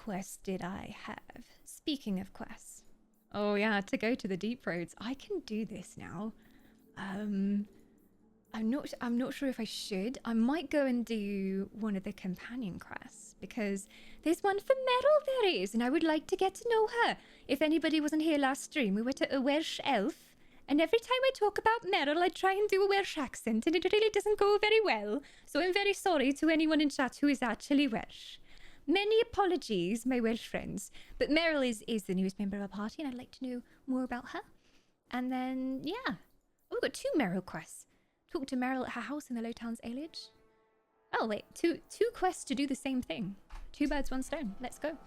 quest did I have? Speaking of quests. Oh yeah, to go to the deep roads. I can do this now. I'm not sure if I should. I might go and do one of the companion quests because there's one for Meryl there is, and I would like to get to know her. If anybody wasn't here last stream, we were to a Welsh elf, and every time I talk about Meryl, I try and do a Welsh accent, and it really doesn't go very well. So I'm very sorry to anyone in chat who is actually Welsh. Many apologies, my Welsh friends. But Meryl is the newest member of our party, and I'd like to know more about her. And then, yeah. Oh, we've got 2 Meryl quests. Talk to Meryl at her house in the Lowtowns Ailage. Oh, wait. Two quests to do the same thing. 2 birds, 1 stone. Let's go.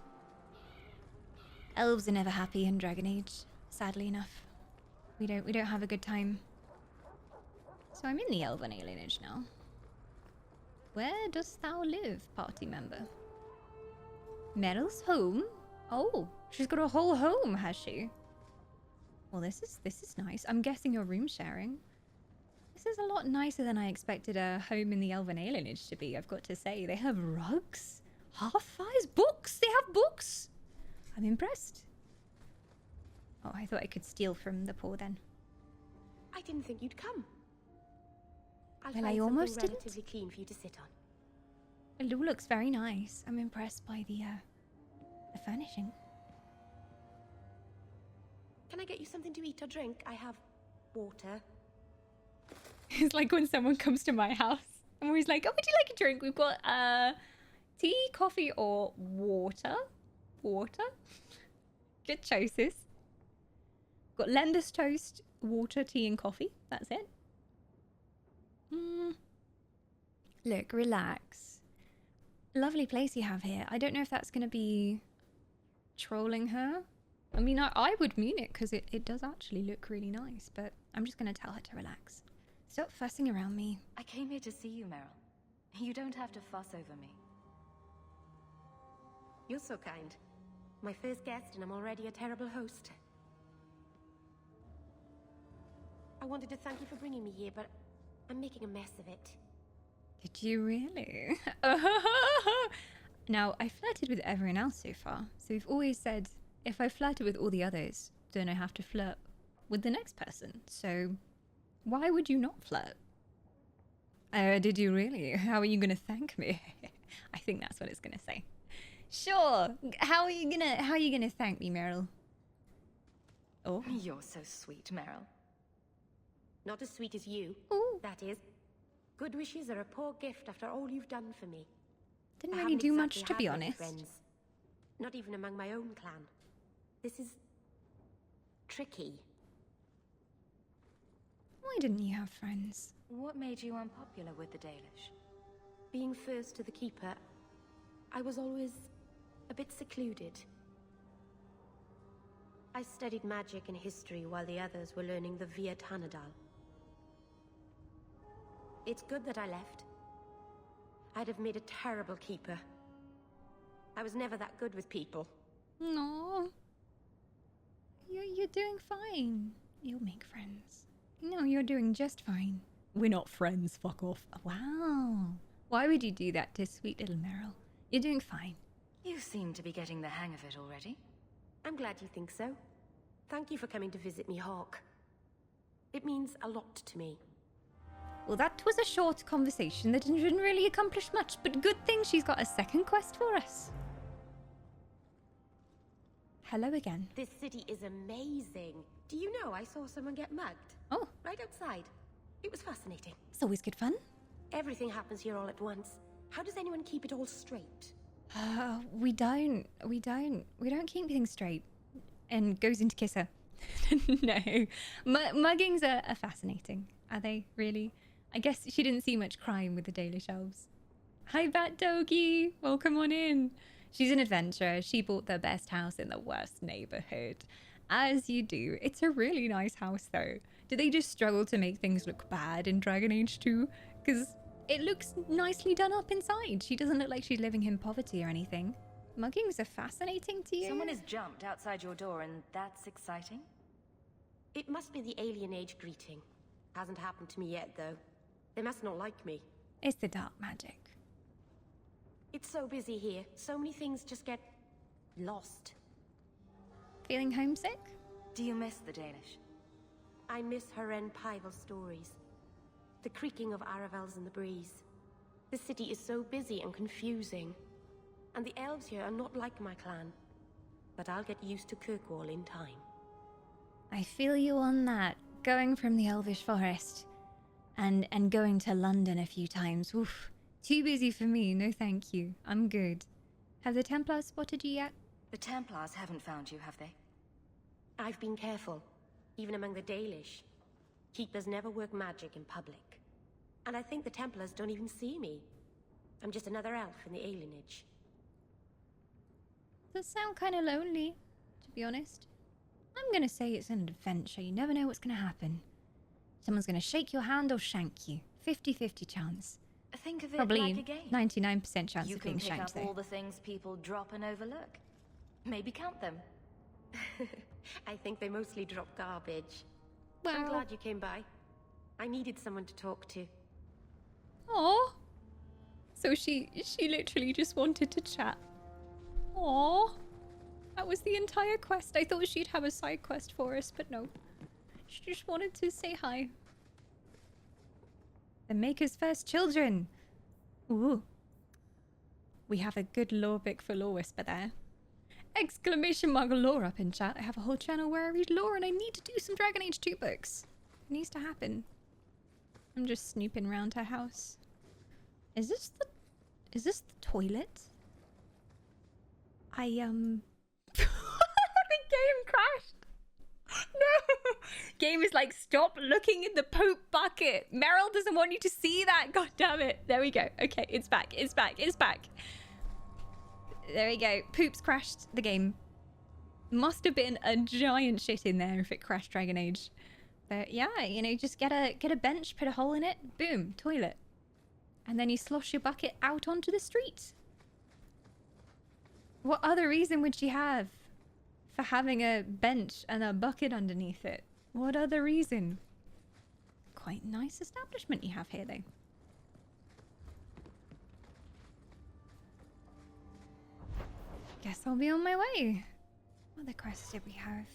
Elves are never happy in Dragon Age, sadly enough. We don't have a good time. So I'm in the Elven Alienage now. Where dost thou live, party member? Meryl's home? Oh, she's got a whole home, has she? Well, this is nice. I'm guessing you're room sharing. This is a lot nicer than I expected a home in the Elven Alienage to be, I've got to say. They have rugs, half-eyes, books. They have books. I'm impressed. Oh, I thought I could steal from the poor then. I didn't think you'd come. Well, I almost didn't. Relatively clean for you to sit on. It all looks very nice. I'm impressed by the furnishing. Can I get you something to eat or drink? I have water. It's like when someone comes to my house. I'm always like, oh, would you like a drink? We've got tea, coffee, or water. Water. Good choices. Got Lembas toast, water, tea, and coffee. That's it. Look, relax. Lovely place you have here. I don't know if that's going to be trolling her. I mean, I would mean it because it does actually look really nice, but I'm just going to tell her to relax. Stop fussing around me. I came here to see you, Meryl. You don't have to fuss over me. You're so kind. My first guest and I'm already a terrible host. I wanted to thank you for bringing me here, but I'm making a mess of it. Did you really? Now, I flirted with everyone else so far, so we've always said, if I flirted with all the others, then I have to flirt with the next person. So, why would you not flirt? Did you really? How are you gonna thank me? I think that's what it's gonna say. Sure. How are you gonna thank me, Meryl? Oh. You're so sweet, Meryl. Not as sweet as you, Ooh. that is. Good wishes are a poor gift after all you've done for me. Didn't I really haven't do much, exactly to had be many honest. friends. Not even among my own clan. This is tricky. Why didn't you have friends? What made you unpopular with the Dalish? Being first to the Keeper, I was always a bit secluded. I studied magic and history while the others were learning the Via Tanadal. It's good that I left. I'd have made a terrible keeper. I was never that good with people. No. You're doing fine. You'll make friends. No, you're doing just fine. We're not friends, fuck off. Wow. Why would you do that to sweet little Meryl? You're doing fine. You seem to be getting the hang of it already. I'm glad you think so. Thank you for coming to visit me, Hawke. It means a lot to me. Well, that was a short conversation that didn't really accomplish much, but good thing she's got a second quest for us. Hello again. This city is amazing. Do you know I saw someone get mugged? Oh. Right outside. It was fascinating. It's always good fun. Everything happens here all at once. How does anyone keep it all straight? We don't keep things straight. And goes into kisser. No. Muggings are fascinating. Are they, really? I guess she didn't see much crime with the Dalish elves. Hi, Bat Dogie. Welcome on in. She's an adventurer. She bought the best house in the worst neighborhood. As you do. It's a really nice house, though. Do they just struggle to make things look bad in Dragon Age 2? Because it looks nicely done up inside. She doesn't look like she's living in poverty or anything. Muggings are fascinating to you? Someone has jumped outside your door and that's exciting? It must be the alien age greeting. Hasn't happened to me yet, though. They must not like me. It's the dark magic. It's so busy here. So many things just get lost. Feeling homesick? Do you miss the Dalish? I miss Haren Pyvel's stories. The creaking of Aravels in the breeze. The city is so busy and confusing. And the elves here are not like my clan. But I'll get used to Kirkwall in time. I feel you on that. Going from the Elvish Forest and going to London a few times. Oof. Too busy for me, no thank you. I'm good. Have the Templars spotted you yet? The Templars haven't found you, have they? I've been careful, even among the Dalish. Keepers never work magic in public. And I think the Templars don't even see me. I'm just another elf in the alienage. Does sound kind of lonely, to be honest. I'm gonna say it's an adventure. You never know what's gonna happen. Someone's gonna shake your hand or shank you. 50-50 chance. Think of it Probably like a game. 99% chance You of can being pick shanked, up though. all the things people drop and overlook. Maybe count them. I think they mostly drop garbage. Well, I'm glad you came by. I needed someone to talk to. Aw. So she literally just wanted to chat. Aw. That was the entire quest. I thought she'd have a side quest for us, but no. She just wanted to say hi. The Maker's first children. Ooh. We have a good lore book for Lore Whisper there. Exclamation mark lore up in chat. I have a whole channel where I read lore and I need to do some Dragon Age 2 books. It needs to happen. I'm just snooping around her house. Is this the toilet? The game crashed. No! Game is like, stop looking in the poop bucket. Meryl doesn't want you to see that. God damn it. There we go. Okay, it's back. It's back. It's back. There we go. Poops crashed the game. Must have been a giant shit in there if it crashed Dragon Age. But yeah, you know, just get a bench, put a hole in it, boom, toilet. And then you slosh your bucket out onto the street. What other reason would she have for having a bench and a bucket underneath it? What other reason? Quite nice establishment you have here, though. Guess I'll be on my way. What other quests did we have?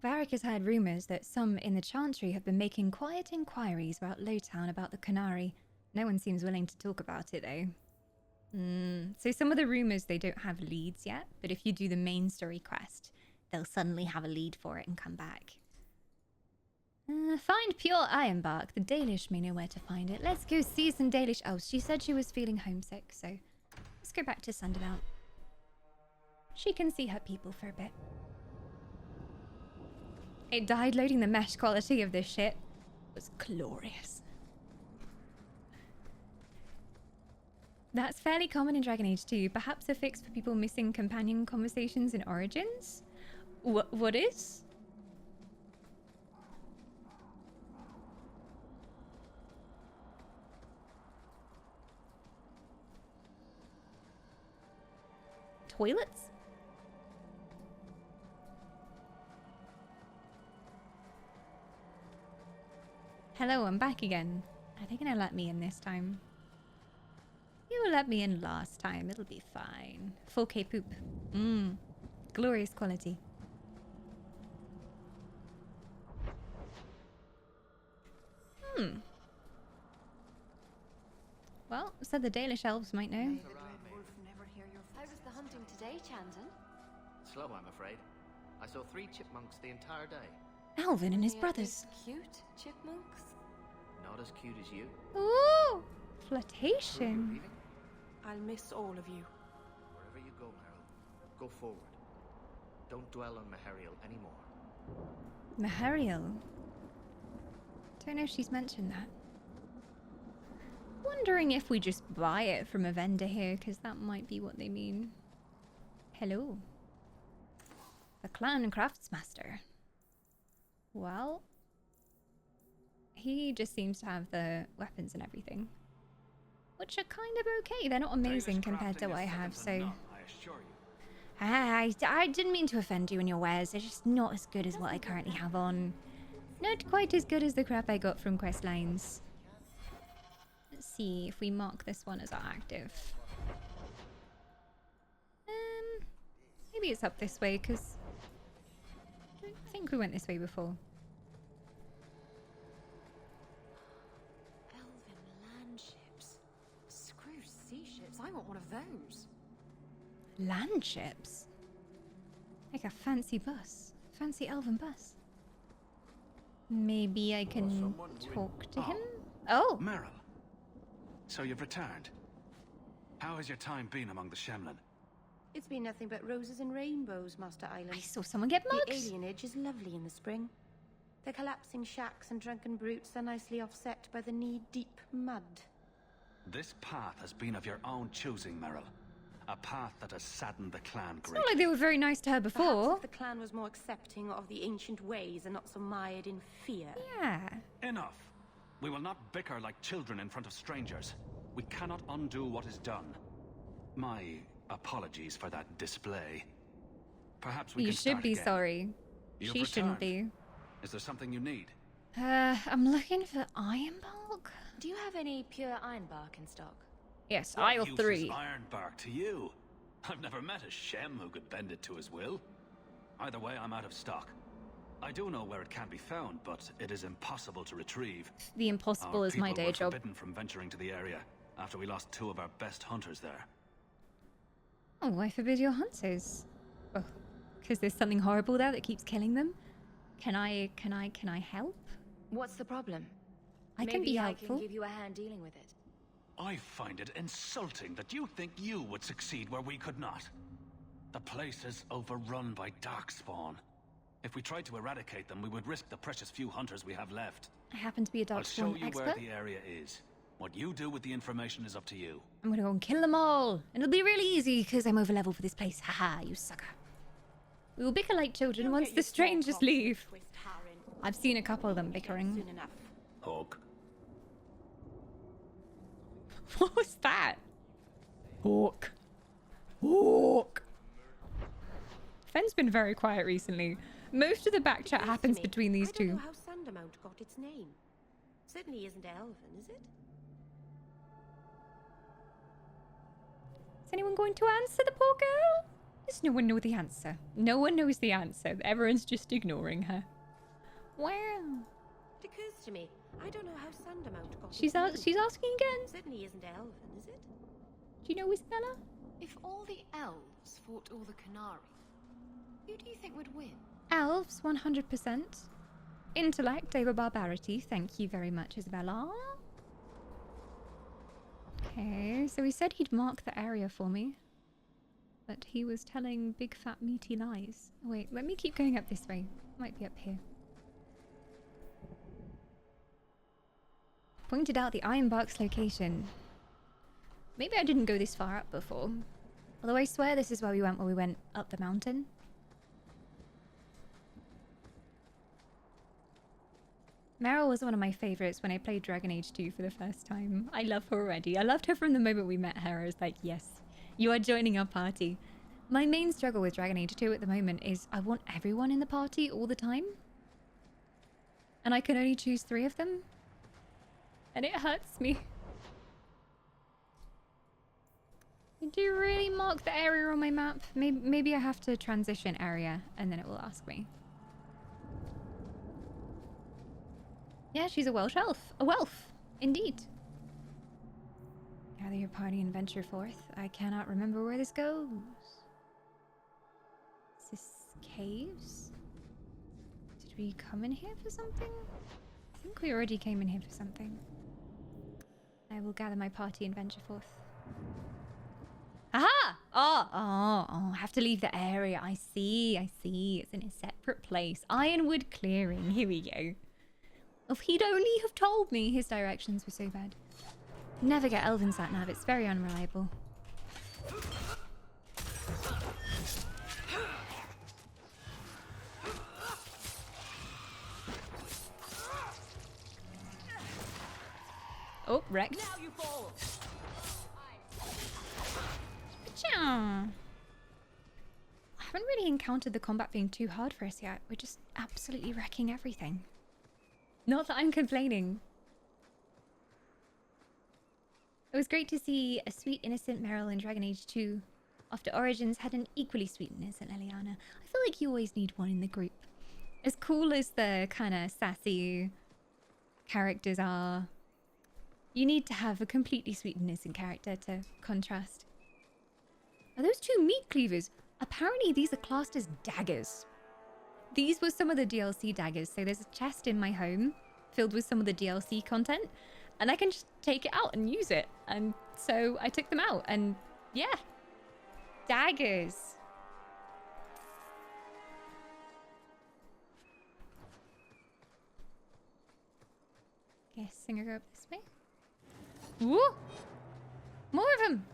Varric has heard rumours that some in the Chantry have been making quiet inquiries about Lowtown about the Canary. No one seems willing to talk about it, though. So some of the rumours, they don't have leads yet, but if you do the main story quest, they'll suddenly have a lead for it and come back. Find pure Ironbark. The Dalish may know where to find it. Let's go see some Dalish elves. She said she was feeling homesick, so let's go back to Sundermount. She can see her people for a bit. It died loading. The mesh quality of this shit was glorious. That's fairly common in Dragon Age 2. Perhaps a fix for people missing companion conversations in Origins? What is? Toilets? Hello, I'm back again. Are they gonna let me in this time? You let me in last time. It'll be fine. 4K poop. Glorious quality. Well, so the Dalish elves might know. How was the hunting today, Chandon? Slow, I'm afraid. I saw 3 chipmunks the entire day. Alvin and his Any brothers. Cute chipmunks? Not as cute as you. Ooh! Are you Flirtation. leaving? I'll miss all of you. Wherever you go, Meryl, go forward. Don't dwell on Mahariel anymore. Mahariel. Don't know if she's mentioned that. Wondering if we just buy it from a vendor here, because that might be what they mean. Hello. The Clan Craftsmaster. Well, he just seems to have the weapons and everything, which are kind of okay. They're not amazing compared to what I have, so... I didn't mean to offend you in your wares. They're just not as good as what I currently have on. Not quite as good as the crap I got from Questlines. Let's see if we mark this one as our active. Maybe it's up this way, because I don't think we went this way before. Elven land ships. Screw sea ships. I want one of those. Land ships? Like a fancy bus. Fancy elven bus. Maybe I can talk to him? Oh! Meryl. So you've returned. How has your time been among the Shemlin? It's been nothing but roses and rainbows, Master Island. I saw someone get The mugged! alienage is lovely in the spring. The collapsing shacks and drunken brutes are nicely offset by the knee-deep mud. This path has been of your own choosing, Meryl. A path that has saddened the clan It's greatly. not like they were very nice to her Perhaps before. if the clan was more accepting of the ancient ways and not so mired in fear. Yeah. Enough. We will not bicker like children in front of strangers. We cannot undo what is done. My apologies for that display. Perhaps we You can start should be again. sorry. You've She shouldn't be. returned. Is there something you need? I'm looking for iron bulk. Do you have any pure iron bark in stock? Yes, What aisle use 3. is ironbark to you? I've never met a Shem who could bend it to his will. Either way, I'm out of stock. I do know where it can be found, but it is impossible to retrieve. The impossible Our is my people day were job. forbidden from venturing to the area after we lost 2 of our best hunters there. Oh, I forbid your hunters. Oh, because there's something horrible there that keeps killing them. Can I help? What's the problem? I can be Maybe I helpful. can give you a hand dealing with it. I find it insulting that you think you would succeed where we could not. The place is overrun by darkspawn. If we tried to eradicate them, we would risk the precious few hunters we have left. I happen to be a I'll show Darkspawn you expert. where the area is. What you do with the information is up to you. I'm gonna go and kill them all. And it'll be really easy because I'm over level for this place. Haha, you sucker. We will bicker like children Don't once get the your small strangers pox in a leave. twist, Harren. I've seen a couple of them Soon bickering. enough. Hawk. What was that? Hawk. Hawk. Fenn's been very quiet recently. Most of the back chat Excuse happens me, between these I don't know two. how Sandamount got its name. Certainly isn't Elven, is it? Is anyone going to answer the poor girl? Does no one know the answer? No one knows the answer. Everyone's just ignoring her. Wow. It occurs to me, I don't know how Sandamount got She's its name. she's asking again. Certainly isn't Elven, is it? Do you know Isabella? If all the elves fought all the Canari, who do you think would win? Elves, 100%. Intellect over barbarity. Thank you very much, Isabella. Okay, so he said he'd mark the area for me. But he was telling big fat meaty lies. Wait, let me keep going up this way. Might be up here. Pointed out the Ironbark's location. Maybe I didn't go this far up before. Although I swear this is where we went up the mountain. Meryl was one of my favorites when I played Dragon Age 2 for the first time. I love her already. I loved her from the moment we met her. I was like, yes, you are joining our party. My main struggle with Dragon Age 2 at the moment is I want everyone in the party all the time. And I can only choose 3 of them. And it hurts me. Do you really mark the area on my map? Maybe I have to transition area and then it will ask me. Yeah, she's a Welsh elf. A Welf, indeed. Gather your party and venture forth. I cannot remember where this goes. Is this caves? Did we come in here for something? I think we already came in here for something. I will gather my party and venture forth. Aha! Oh, I have to leave the area. I see. It's in a separate place. Ironwood Clearing. Here we go. If he'd only have told me his directions were so bad. Never get Elven sat-nav. It's very unreliable. Oh, wrecked. Now you fall! Cha. I haven't really encountered the combat being too hard for us yet. We're just absolutely wrecking everything. Not that I'm complaining. It was great to see a sweet, innocent Meryl in Dragon Age 2 after Origins had an equally sweet and innocent Leliana. I feel like you always need one in the group. As cool as the kind of sassy characters are, you need to have a completely sweet and innocent character to contrast. Are those two meat cleavers? Apparently these are classed as daggers. These were some of the DLC daggers. So there's a chest in my home filled with some of the DLC content, and I can just take it out and use it. And so I took them out, and yeah, daggers. Guessing I go up this way. Woo! More of them!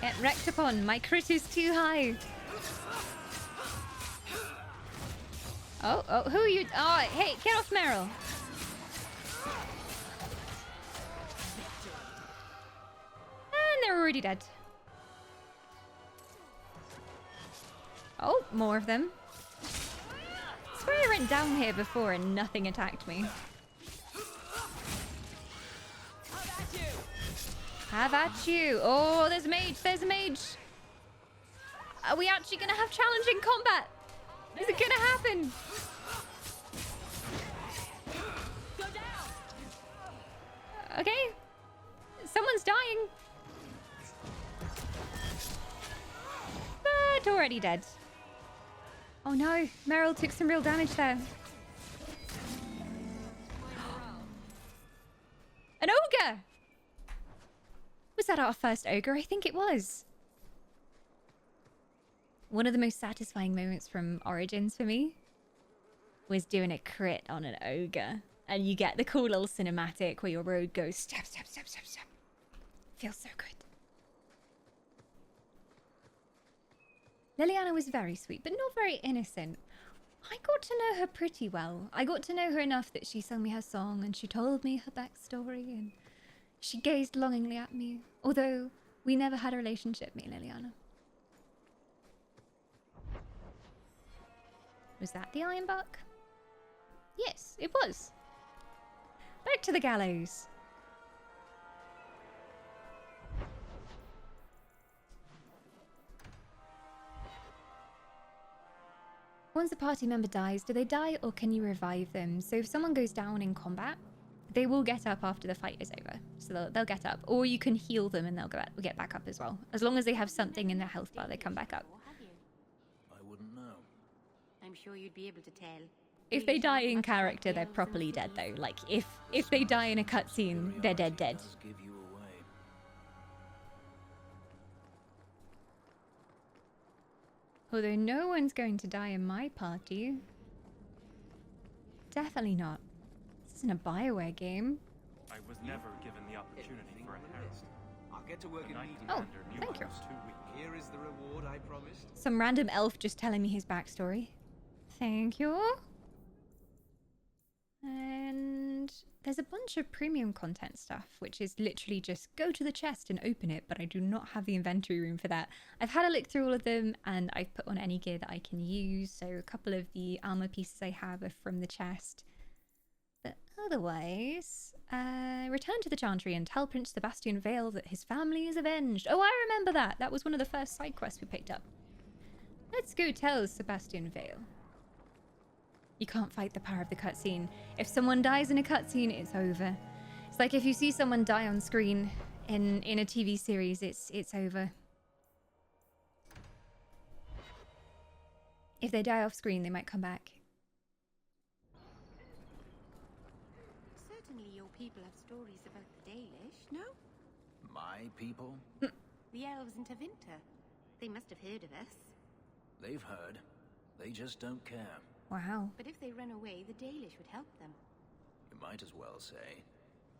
Get wrecked upon. My crit is too high. Oh, who are you? Oh, hey, get off Meryl. And they're already dead. Oh, more of them. I swear I went down here before and nothing attacked me. Have at you. Oh, there's a mage. There's a mage. Are we actually going to have challenging combat? Is it going to happen? Okay. Someone's dying. But already dead. Oh no, Meryl took some real damage there. An ogre! Was that our first ogre? I think it was. One of the most satisfying moments from Origins for me was doing a crit on an ogre. And you get the cool little cinematic where your rogue goes stab, stab, stab, stab, stab. Feels so good. Leliana was very sweet, but not very innocent. I got to know her pretty well. I got to know her enough that she sang me her song and she told me her backstory and she gazed longingly at me. Although we never had a relationship, me and Leliana. Was that the Ironbark? Yes, it was. Back to the gallows. Once a party member dies, do they die or can you revive them? So if someone goes down in combat, they will get up after the fight is over. So they'll get up. Or you can heal them and they'll get back up as well. As long as they have something in their health bar, they come back up. I wouldn't know. I'm sure you'd be able to tell. If they die in character, they're properly dead though. Like, if they die in a cutscene, they're dead. Does give you away. Although no one's going to die in my party. Definitely not. This isn't a BioWare game. I was never given the opportunity for a herald. I'll get to work The Knight Oh, Commander knew thank I you. was too weak. Here is the reward I promised. Some random elf just telling me his backstory. Thank you. And there's a bunch of premium content stuff, which is literally just go to the chest and open it, but I do not have the inventory room for that. I've had a look through all of them and I've put on any gear that I can use. So a couple of the armor pieces I have are from the chest. But otherwise, return to the Chantry and tell Prince Sebastian Vale that his family is avenged. Oh, I remember that. That was one of the first side quests we picked up. Let's go tell Sebastian Vale. You can't fight the power of the cutscene. If someone dies in a cutscene, it's over. It's like if you see someone die on screen in a TV series, it's over. If they die off screen, they might come back. Certainly your people have stories about the Dalish, no? My people? The elves in Tevinter. They must have heard of us. They've heard. They just don't care. Wow. But if they run away, the Dalish would help them. You might as well say,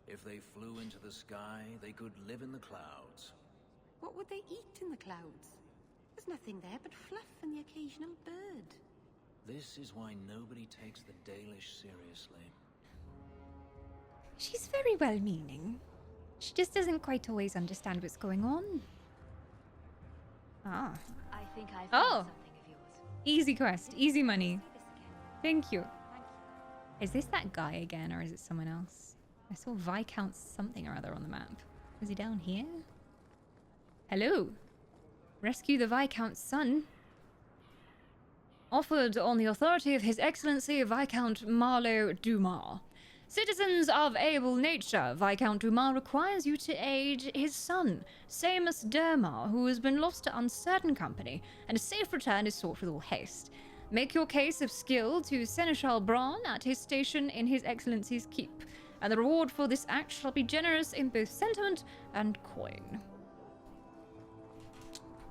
if they flew into the sky, they could live in the clouds. What would they eat in the clouds? There's nothing there but fluff and the occasional bird. This is why nobody takes the Dalish seriously. She's very well-meaning. She just doesn't quite always understand what's going on. Ah. I think I found Oh. something of yours. Easy quest. Easy money. Thank you. Is this that guy again, or is it someone else? I saw Viscount something or other on the map. Is he down here? Hello. Rescue the Viscount's son. Offered on the authority of His Excellency Viscount Marlowe Dumas. Citizens of able nature, Viscount Dumas requires you to aid his son, Seamus Dermar, who has been lost to uncertain company, and a safe return is sought with all haste. Make your case of skill to Seneschal Bran at his station in His Excellency's keep, and the reward for this act shall be generous in both sentiment and coin.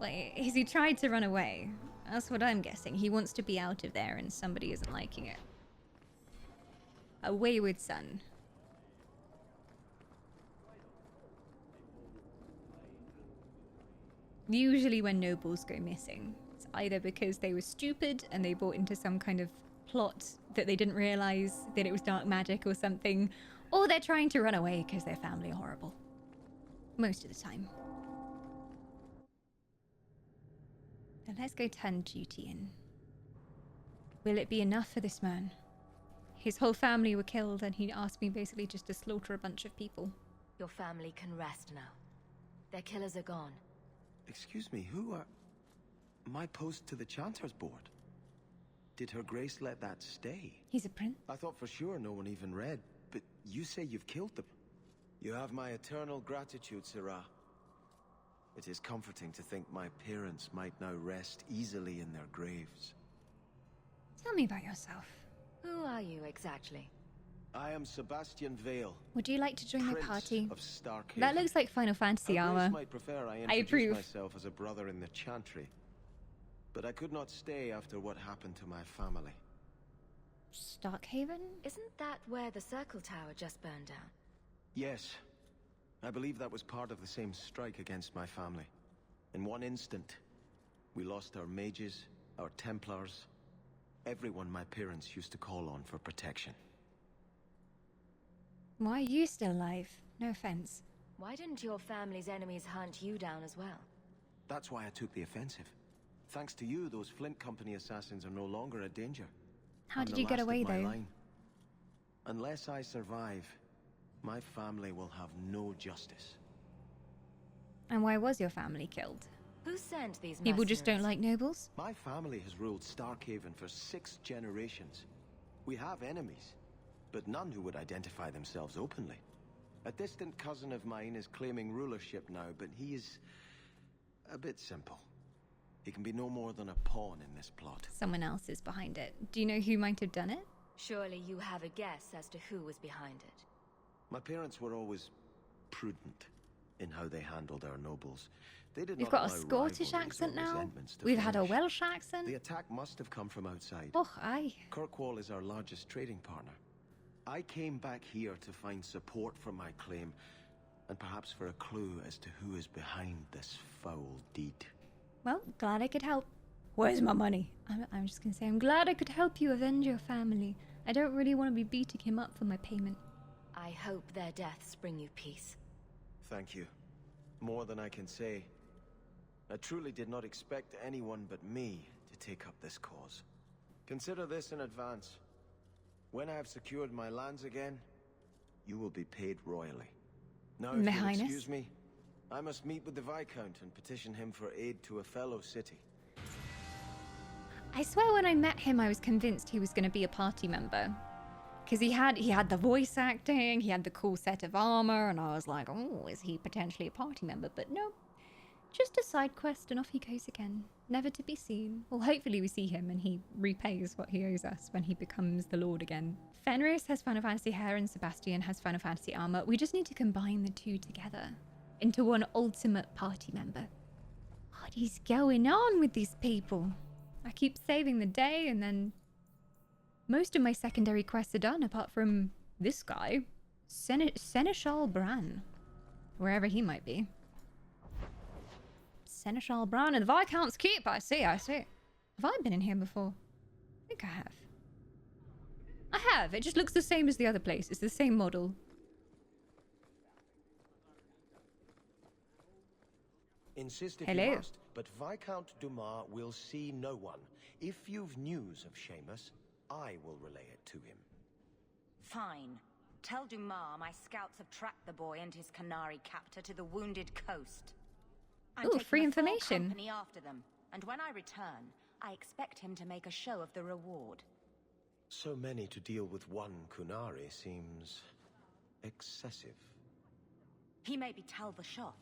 Wait, has he tried to run away? That's what I'm guessing. He wants to be out of there and somebody isn't liking it. A wayward son. Usually when nobles go missing, it's either because they were stupid and they bought into some kind of plot that they didn't realize that it was dark magic or something, or they're trying to run away because their family are horrible. Most of the time. Now let's go turn duty in. Will it be enough for this man? His whole family were killed and he asked me basically just to slaughter a bunch of people. Your family can rest now. Their killers are gone. Excuse me, who are... My post to the Chanter's board? Did Her Grace let that stay? He's a prince. I thought for sure no one even read, but you say you've killed them. You have my eternal gratitude, Sirrah. It is comforting to think my parents might now rest easily in their graves. Tell me about yourself. Who are you exactly? I am Sebastian Vale. Would you like to join my Prince party? of Starkhaven. That looks like Final Fantasy Her Grace armor. might prefer I I approve. introduce myself as a brother in the Chantry, but I could not stay after what happened to my family. Starkhaven? Isn't that where the Circle Tower just burned down? Yes. I believe that was part of the same strike against my family. In one instant, we lost our mages, our Templars, everyone my parents used to call on for protection. Why are you still alive? No offense. Why didn't your family's enemies hunt you down as well? That's why I took the offensive. Thanks to you, those Flint Company assassins are no longer a danger. How I'm did the you get last of away, my though? line. Unless I survive, my family will have no justice. And why was your family killed? Who sent these People just don't mercenaries? like nobles? My family has ruled Starkhaven for 6 generations. We have enemies, but none who would identify themselves openly. A distant cousin of mine is claiming rulership now, but he is a bit simple. He can be no more than a pawn in this plot. Someone else is behind it. Do you know who might have done it? Surely you have a guess as to who was behind it. My parents were always prudent in how they handled our nobles. They did We've not got a allow Scottish rivalries or accent now. resentments to We've had a flourish. Welsh accent. The attack must have come from outside. Oh, aye. Kirkwall is our largest trading partner. I came back here to find support for my claim, and perhaps for a clue as to who is behind this foul deed. Well, glad I could help. Where's my money? I'm just gonna say I'm glad I could help you avenge your family. I don't really want to be beating him up for my payment. I hope their deaths bring you peace. Thank you. More than I can say. I truly did not expect anyone but me to take up this cause. Consider this in advance. When I have secured my lands again, you will be paid royally. Now, if My you'll Highness? excuse me, I must meet with the Viscount and petition him for aid to a fellow city. I swear when I met him, I was convinced he was going to be a party member. Because he had the voice acting, he had the cool set of armor, and I was like, oh, is he potentially a party member? But no, just a side quest and off he goes again, never to be seen. Well, hopefully we see him and he repays what he owes us when he becomes the Lord again. Fenris has Final Fantasy hair and Sebastian has Final Fantasy armor. We just need to combine the two together into one ultimate party member. What is going on with these people? I keep saving the day and then most of my secondary quests are done apart from this guy, Seneschal Bran, wherever he might be. Seneschal Bran and the Viscount's Keep. I see. Have I been in here before? I think I have. I have. It just looks the same as the other place. It's the same model. Insist if Hello. you must, but Viscount Dumas will see no one. If you've news of Seamus, I will relay it to him. Fine. Tell Dumas my scouts have tracked the boy and his Qunari captor to the Wounded Coast. I'm Ooh, taking free a full information. company after them, and when I return, I expect him to make a show of the reward. So many to deal with one Qunari seems excessive. He may be Tal Vashoth.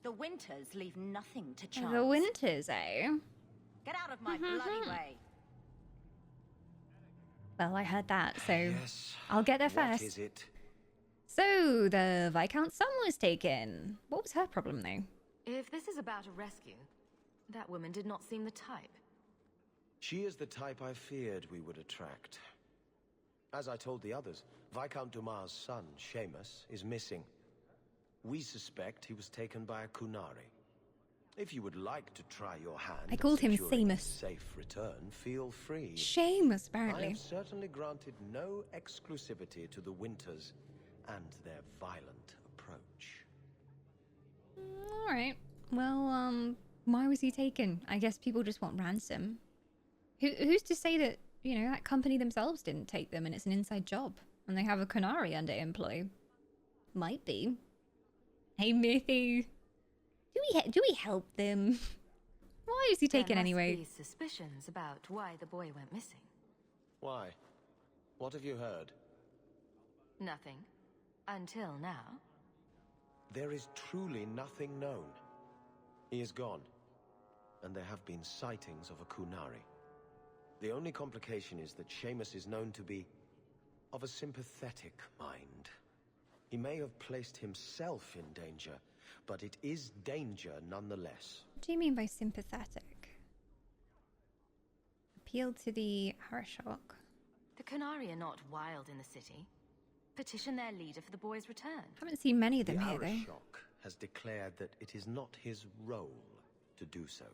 The Winters leave nothing to chance. The Winters, eh? Get out of my bloody way. Well, I heard that, so Yes. I'll get there What first. is it? So, the Viscount's son was taken. What was her problem, though? If this is about a rescue, that woman did not seem the type. She is the type I feared we would attract. As I told the others, Viscount Dumas' son, Seamus, is missing. We suspect he was taken by a Qunari. If you would like to try your hand I called at him securing his Seamus. safe return, feel free. Seamus, I apparently. have certainly granted no exclusivity to the Winters and their violent approach. Alright. Well, why was he taken? I guess people just want ransom. Who's to say that, you know, that company themselves didn't take them and it's an inside job and they have a Qunari under employ? Might be. Hey, Mithy. Do we help them? Why is he taken there anyway? must be suspicions about why the boy went missing. Why? What have you heard? Nothing. Until now. There is truly nothing known. He is gone, and there have been sightings of a Qunari. The only complication is that Seamus is known to be of a sympathetic mind. He may have placed himself in danger, but it is danger nonetheless. What do you mean by sympathetic? Appeal to the Harashok. The Qunari are not wild in the city. Petition their leader for the boy's return. Haven't seen many of The them here, though. Arashok has declared that it is not his role to do so.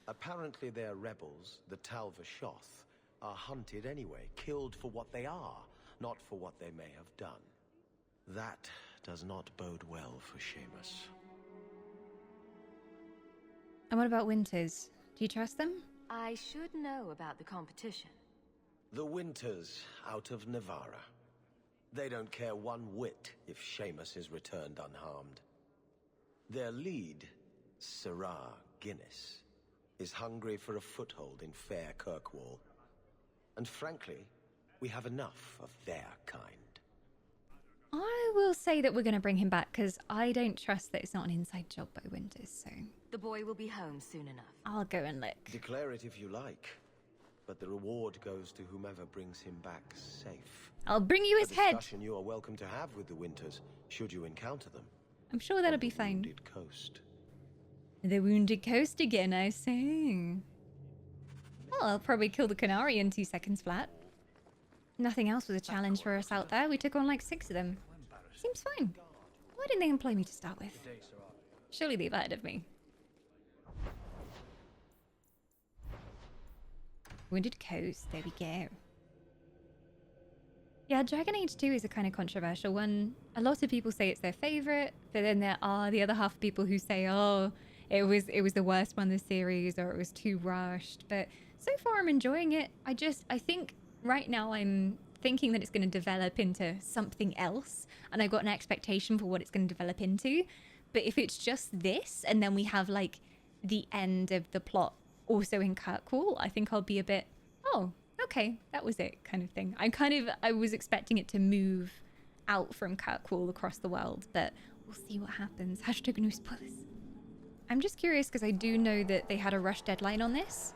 Apparently their rebels, the Tal Vashoth, are hunted anyway, killed for what they are, not for what they may have done. That does not bode well for Seamus. And what about Winters? Do you trust them? I should know about the competition. The Winters out of Navarra. They don't care one whit if Seamus is returned unharmed. Their lead, Sirrah Guinness, is hungry for a foothold in fair Kirkwall. And frankly, we have enough of their kind. I will say that we're going to bring him back because I don't trust that it's not an inside job by Winters, so The boy will be home soon enough. I'll go and look. Declare it if you like, but the reward goes to whomever brings him back safe. I'll bring you A his head. discussion you are welcome to have with the Winters, should you encounter them. I'm sure that'll on be the fine. Wounded Coast. The Wounded Coast again, I say. Well, I'll probably kill the Qunari in 2 seconds flat. Nothing else was a challenge for us out there. We took on like 6 of them. Seems fine. Why didn't they employ me to start with? Surely they've heard of me. Wounded Coast, there we go. Yeah, Dragon Age 2 is a kind of controversial one. A lot of people say it's their favorite, but then there are the other half of people who say, oh, it was the worst one in the series, or it was too rushed. But so far I'm enjoying it. I think right now I'm thinking that it's going to develop into something else, and I've got an expectation for what it's going to develop into. But if it's just this, and then we have like the end of the plot also in Kirkwall, I think I'll be a bit, oh, okay, that was it kind of thing. I was expecting it to move out from Kirkwall across the world, but we'll see what happens. Hashtag no spoilers. I'm just curious because I do know that they had a rush deadline on this,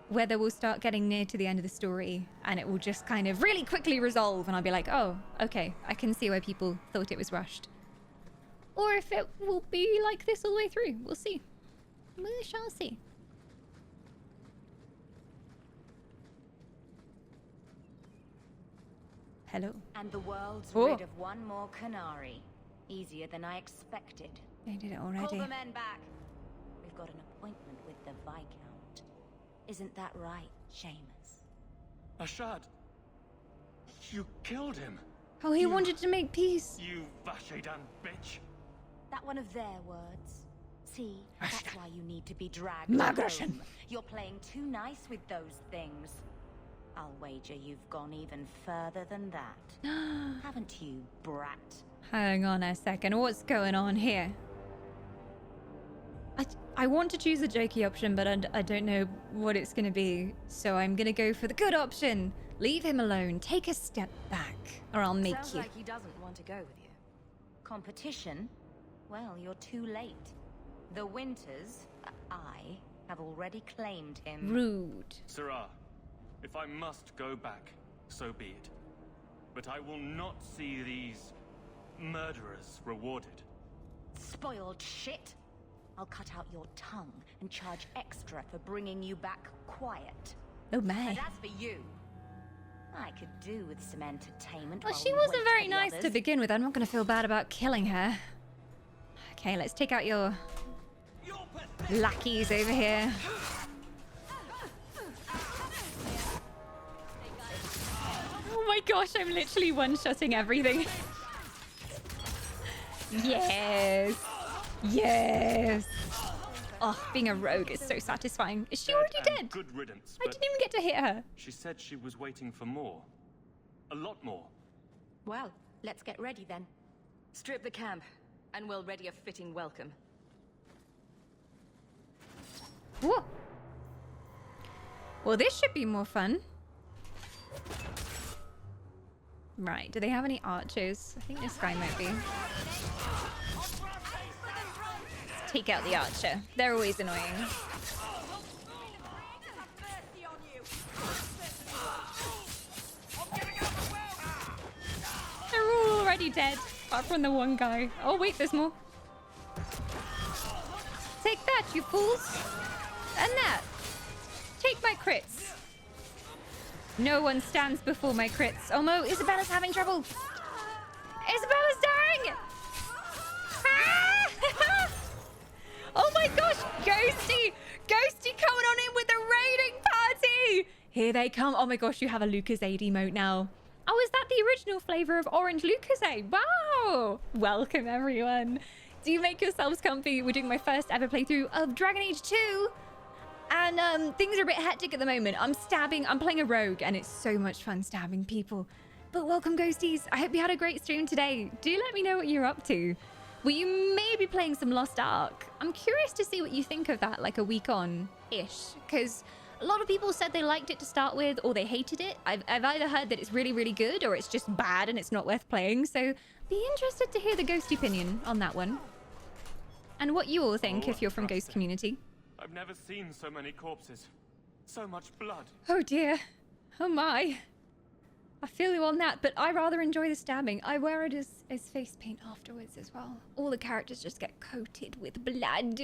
whether we'll start getting near to the end of the story and it will just kind of really quickly resolve and I'll be like, oh, okay, I can see why people thought it was rushed. Or if it will be like this all the way through. We'll see. We shall see. Hello. And the world's Oh. rid of one more Qunari. Easier than I expected. They did it Call already. the men back. We've got an appointment with the Viscount. Isn't that right, Seamus? Ashad! You killed him! Oh, he wanted to make peace. You Vashedan bitch! That one of their words. See, that's why you need to be dragged Migration. home. You're playing too nice with those things. I'll wager you've gone even further than that. Haven't you, brat? Hang on a second. What's going on here? I want to choose the jokey option, but I don't know what it's going to be. So I'm going to go for the good option. Leave him alone. Take a step back, or I'll make Sounds you. like he doesn't want to go with you. Competition? Well, you're too late. The Winters, I, have already claimed him. Rude. Sirrah, if I must go back, so be it. But I will not see these murderers rewarded. Spoiled shit! I'll cut out your tongue and charge extra for bringing you back quiet. Oh my. And as for you, I could do with some entertainment. Well, while she we wasn't wait very for the nice to others. begin with. I'm not going to feel bad about killing her. Okay, let's take out your lackeys over here. Oh my gosh, I'm literally one-shotting everything. Yes. Yes. Oh, being a rogue is so satisfying. Is she already And dead? Good riddance, I but didn't even get to hit her. she said she was waiting for more. A lot more. Well, let's get ready then. Strip the camp, and we'll ready a fitting welcome. Whoa. Well, this should be more fun. Right, do they have any archers? I think this guy might be. Let's take out the archer. They're always annoying. They're all already dead, apart from the one guy. Oh wait, there's more. Take that, you fools! And that! Take my crits! No one stands before my crits. Oh no, Isabella's having trouble! Isabella's dying! Ah! Oh my gosh! Ghosty! Ghosty coming on in with the raiding party! Here they come. Oh my gosh, you have a Lucozade emote now. Oh, is that the original flavor of orange Lucozade? Wow! Welcome, everyone. Do you make yourselves comfy? We're doing my first ever playthrough of Dragon Age 2. And things are a bit hectic at the moment. I'm playing a rogue, and it's so much fun stabbing people. But welcome, ghosties. I hope you had a great stream today. Do let me know what you're up to. Well, you may be playing some Lost Ark. I'm curious to see what you think of that, like a week on-ish. Because a lot of people said they liked it to start with, or they hated it. I've either heard that it's really, really good, or it's just bad and it's not worth playing. So be interested to hear the ghost opinion on that one. And what you all think if you're from Ghost Community. I've never seen so many corpses. So much blood. Oh dear. Oh my. I feel you on that, but I rather enjoy the stabbing. I wear it as face paint afterwards as well. All the characters just get coated with blood.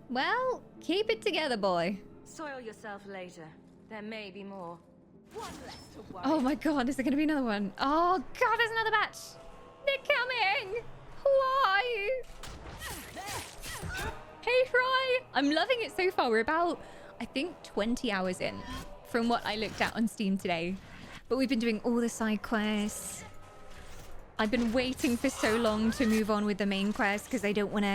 Well, keep it together, boy. Soil yourself later. There may be more. One less to worry. Oh my god, is there gonna be another one? Oh god, there's another batch! They're coming! Why? Hey, Fry! I'm loving it so far. We're about, I think, 20 hours in from what I looked at on Steam today. But we've been doing all the side quests. I've been waiting for so long to move on with the main quest because I don't want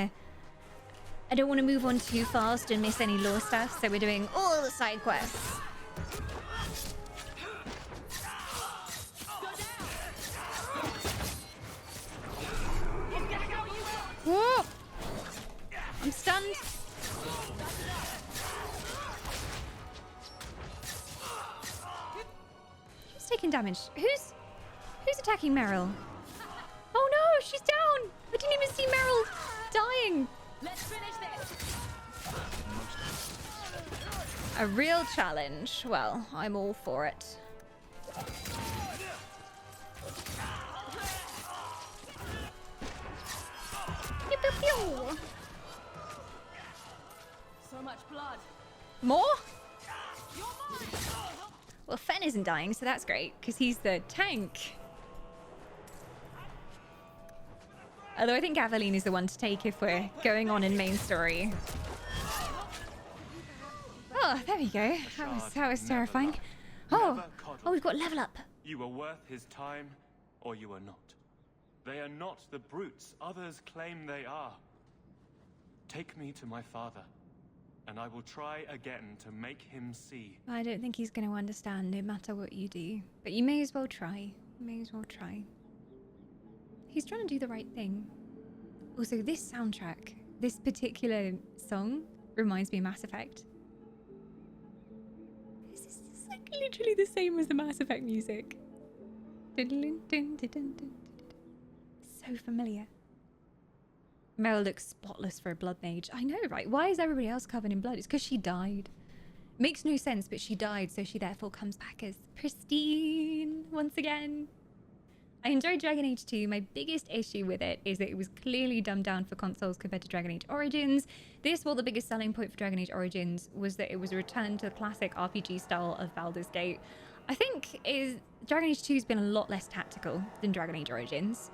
to move on too fast and miss any lore stuff. So we're doing all the side quests. Whoa! I'm stunned. Who's taking damage? Who's attacking Meryl? Oh no, she's down! I didn't even see Meryl dying. Let's finish this. A real challenge. Well, I'm all for it. Pew, pew, pew. So much blood. More? Well, Fen isn't dying, so that's great, because he's the tank. Although I think Aveline is the one to take if we're going on in main story. Oh, there we go. That was terrifying. Oh, we've got level up. You are worth his time, or you are not. They are not the brutes others claim they are. Take me to my father. and I will try again to make him see. I don't think he's going to understand no matter what you do. But you may as well try. You may as well try. He's trying to do the right thing. Also, this soundtrack, this particular song, reminds me of Mass Effect. This is like literally the same as the Mass Effect music. So familiar. Meryl looks spotless for a blood mage. I know, right? Why is everybody else covered in blood? It's because she died. Makes no sense, but she died, so she therefore comes back as pristine once again. I enjoyed Dragon Age 2. My biggest issue with it is that it was clearly dumbed down for consoles compared to Dragon Age Origins. This, well, the biggest selling point for Dragon Age Origins was that it was a return to the classic RPG style of Baldur's Gate. I think Dragon Age 2 has been a lot less tactical than Dragon Age Origins,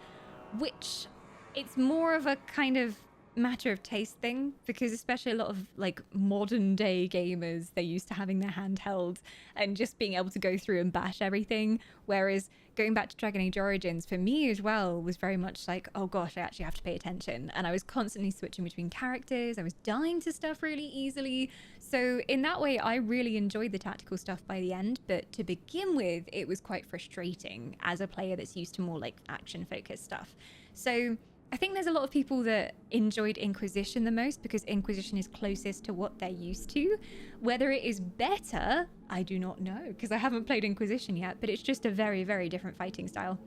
which it's more of a kind of matter of taste thing, because especially a lot of like modern day gamers, they're used to having their handheld and just being able to go through and bash everything, whereas going back to Dragon Age Origins for me as well was very much like, oh gosh, I actually have to pay attention, and I was constantly switching between characters, I was dying to stuff really easily. So in that way I really enjoyed the tactical stuff by the end, but to begin with it was quite frustrating as a player that's used to more like action focused stuff. So I think there's a lot of people that enjoyed Inquisition the most because Inquisition is closest to what they're used to. Whether it is better, I do not know, because I haven't played Inquisition yet, but it's just a very, very different fighting style.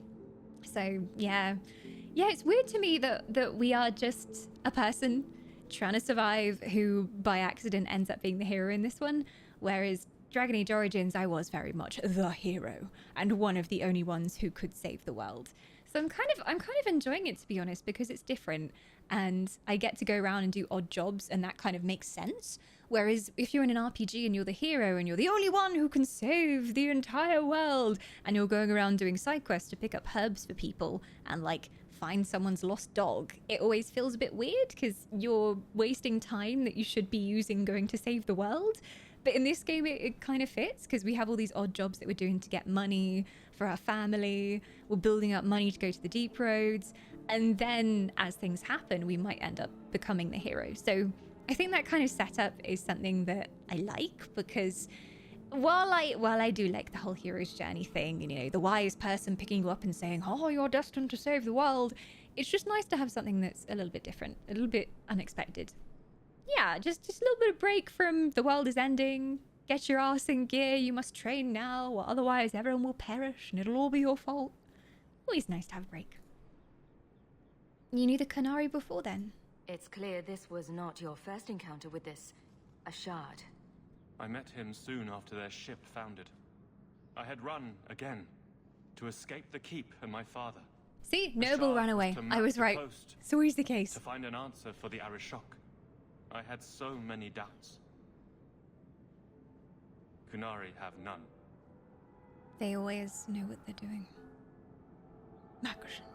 So, yeah. Yeah, it's weird to me that we are just a person trying to survive who, by accident, ends up being the hero in this one, whereas Dragon Age Origins, I was very much the hero, and one of the only ones who could save the world. So I'm kind of enjoying it, to be honest, because it's different and I get to go around and do odd jobs, and that kind of makes sense. Whereas if you're in an RPG and you're the hero and you're the only one who can save the entire world, and you're going around doing side quests to pick up herbs for people and like find someone's lost dog, it always feels a bit weird because you're wasting time that you should be using going to save the world. But in this game, it kind of fits because we have all these odd jobs that we're doing to get money for our family. We're building up money to go to the deep roads. And then as things happen, we might end up becoming the hero. So I think that kind of setup is something that I like, because while I do like the whole hero's journey thing, and, you know, the wise person picking you up and saying, oh, you're destined to save the world, it's just nice to have something that's a little bit different, a little bit unexpected. Yeah, just a little bit of break from the world is ending. Get your ass in gear. You must train now, or otherwise everyone will perish and it'll all be your fault. Always nice to have a break. You knew the Qunari before then? It's clear this was not your first encounter with this Ashard. I met him soon after their ship foundered. I had run again to escape the keep and my father. See, Noble ran away. I was right. It's always the case. To find an answer for the Arishok. I had so many doubts. Qunari have none. They always know what they're doing. Makoshin.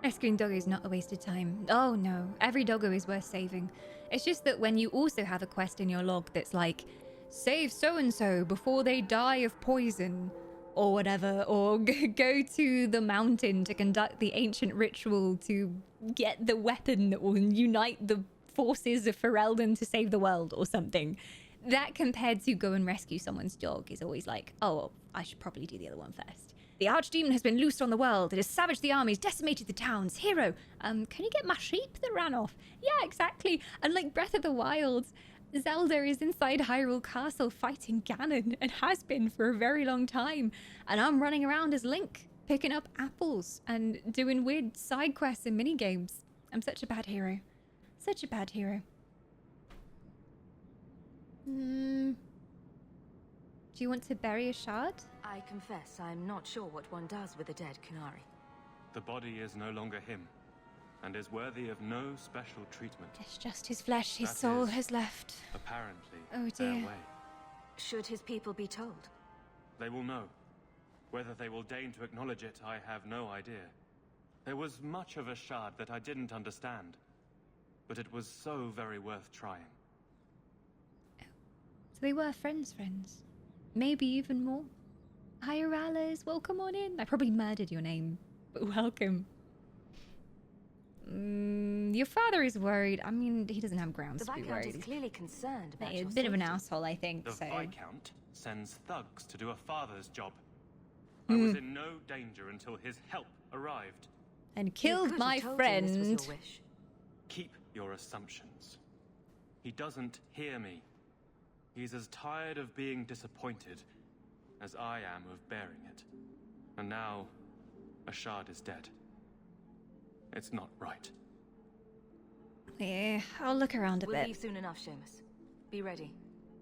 Rescuing doggo is not a waste of time. Oh no, every doggo is worth saving. It's just that when you also have a quest in your log that's like, save so-and-so before they die of poison, or whatever, or go to the mountain to conduct the ancient ritual to get the weapon that will unite the forces of Ferelden to save the world or something. That compared to go and rescue someone's dog is always like, oh, well, I should probably do the other one first. The archdemon has been loosed on the world. It has savaged the armies, decimated the towns. Hero, can you get my sheep that ran off? Yeah, exactly. And like Breath of the Wild, Zelda is inside Hyrule Castle fighting Ganon, and has been for a very long time. And I'm running around as Link, picking up apples and doing weird side quests and mini games. I'm such a bad hero. Such a bad hero. Do you want to bury Ashard? I confess I'm not sure what one does with a dead Qunari. The body is no longer him, and is worthy of no special treatment. It's just his flesh, his That soul is has left. Apparently, Oh their dear. way. Should his people be told? They will know. Whether they will deign to acknowledge it, I have no idea. There was much of Ashard that I didn't understand, but it was so very worth trying. So they were friends. Maybe even more. Hi, Aralis, welcome on in. I probably murdered your name, but welcome. Your father is worried. I mean, he doesn't have grounds The to be Viscount worried. is clearly concerned about He's your a bit of an safety. asshole, I think. The So Viscount sends thugs to do a father's job. I was in no danger until his help arrived. and You killed could my have told him this was friend. your wish. Keep your assumptions. He doesn't hear me. He's as tired of being disappointed as I am of bearing it. And now, Ashad is dead. It's not right. Yeah, I'll look around a We'll bit. leave soon enough, Seamus. Be ready.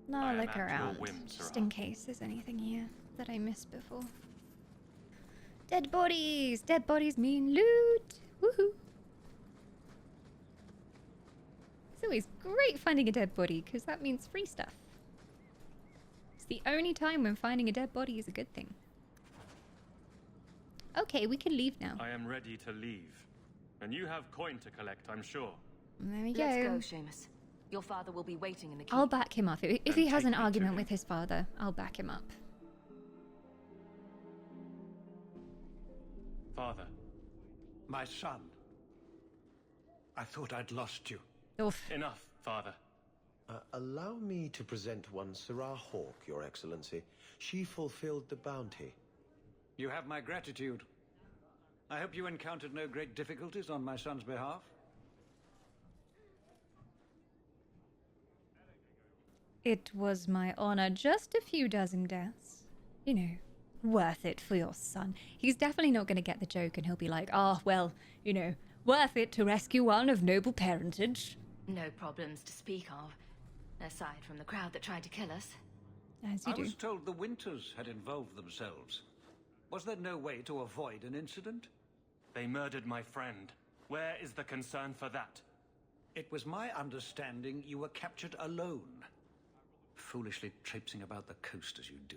No, I I'll am look at your around. whim, Just Sarah. in case there's anything here that I missed before. Dead bodies! Dead bodies mean loot! Woohoo! It's always great finding a dead body, because that means free stuff. It's the only time when finding a dead body is a good thing. Okay, we can leave now. I am ready to leave. And you have coin to collect, I'm sure. There we Let's go, go. Seamus. Your father will be waiting in the keep. I'll back him up. If Then he has take an me to argument him. with his father, I'll back him up. Father, My son. I thought I'd lost you. Oof. enough, Father. Allow me to present one Sarah Hawk, Your Excellency. She fulfilled the bounty. You have my gratitude. I hope you encountered no great difficulties on my son's behalf. It was my honor. Just a few dozen deaths. You know, worth it for your son. He's definitely not going to get the joke and he'll be like, oh, well, you know, worth it to rescue one of noble parentage. No problems to speak of. Aside from the crowd that tried to kill us. As you I do. was told the Winters had involved themselves. Was there no way to avoid an incident? They murdered my friend. Where is the concern for that? It was my understanding you were captured alone. Foolishly traipsing about the coast as you do.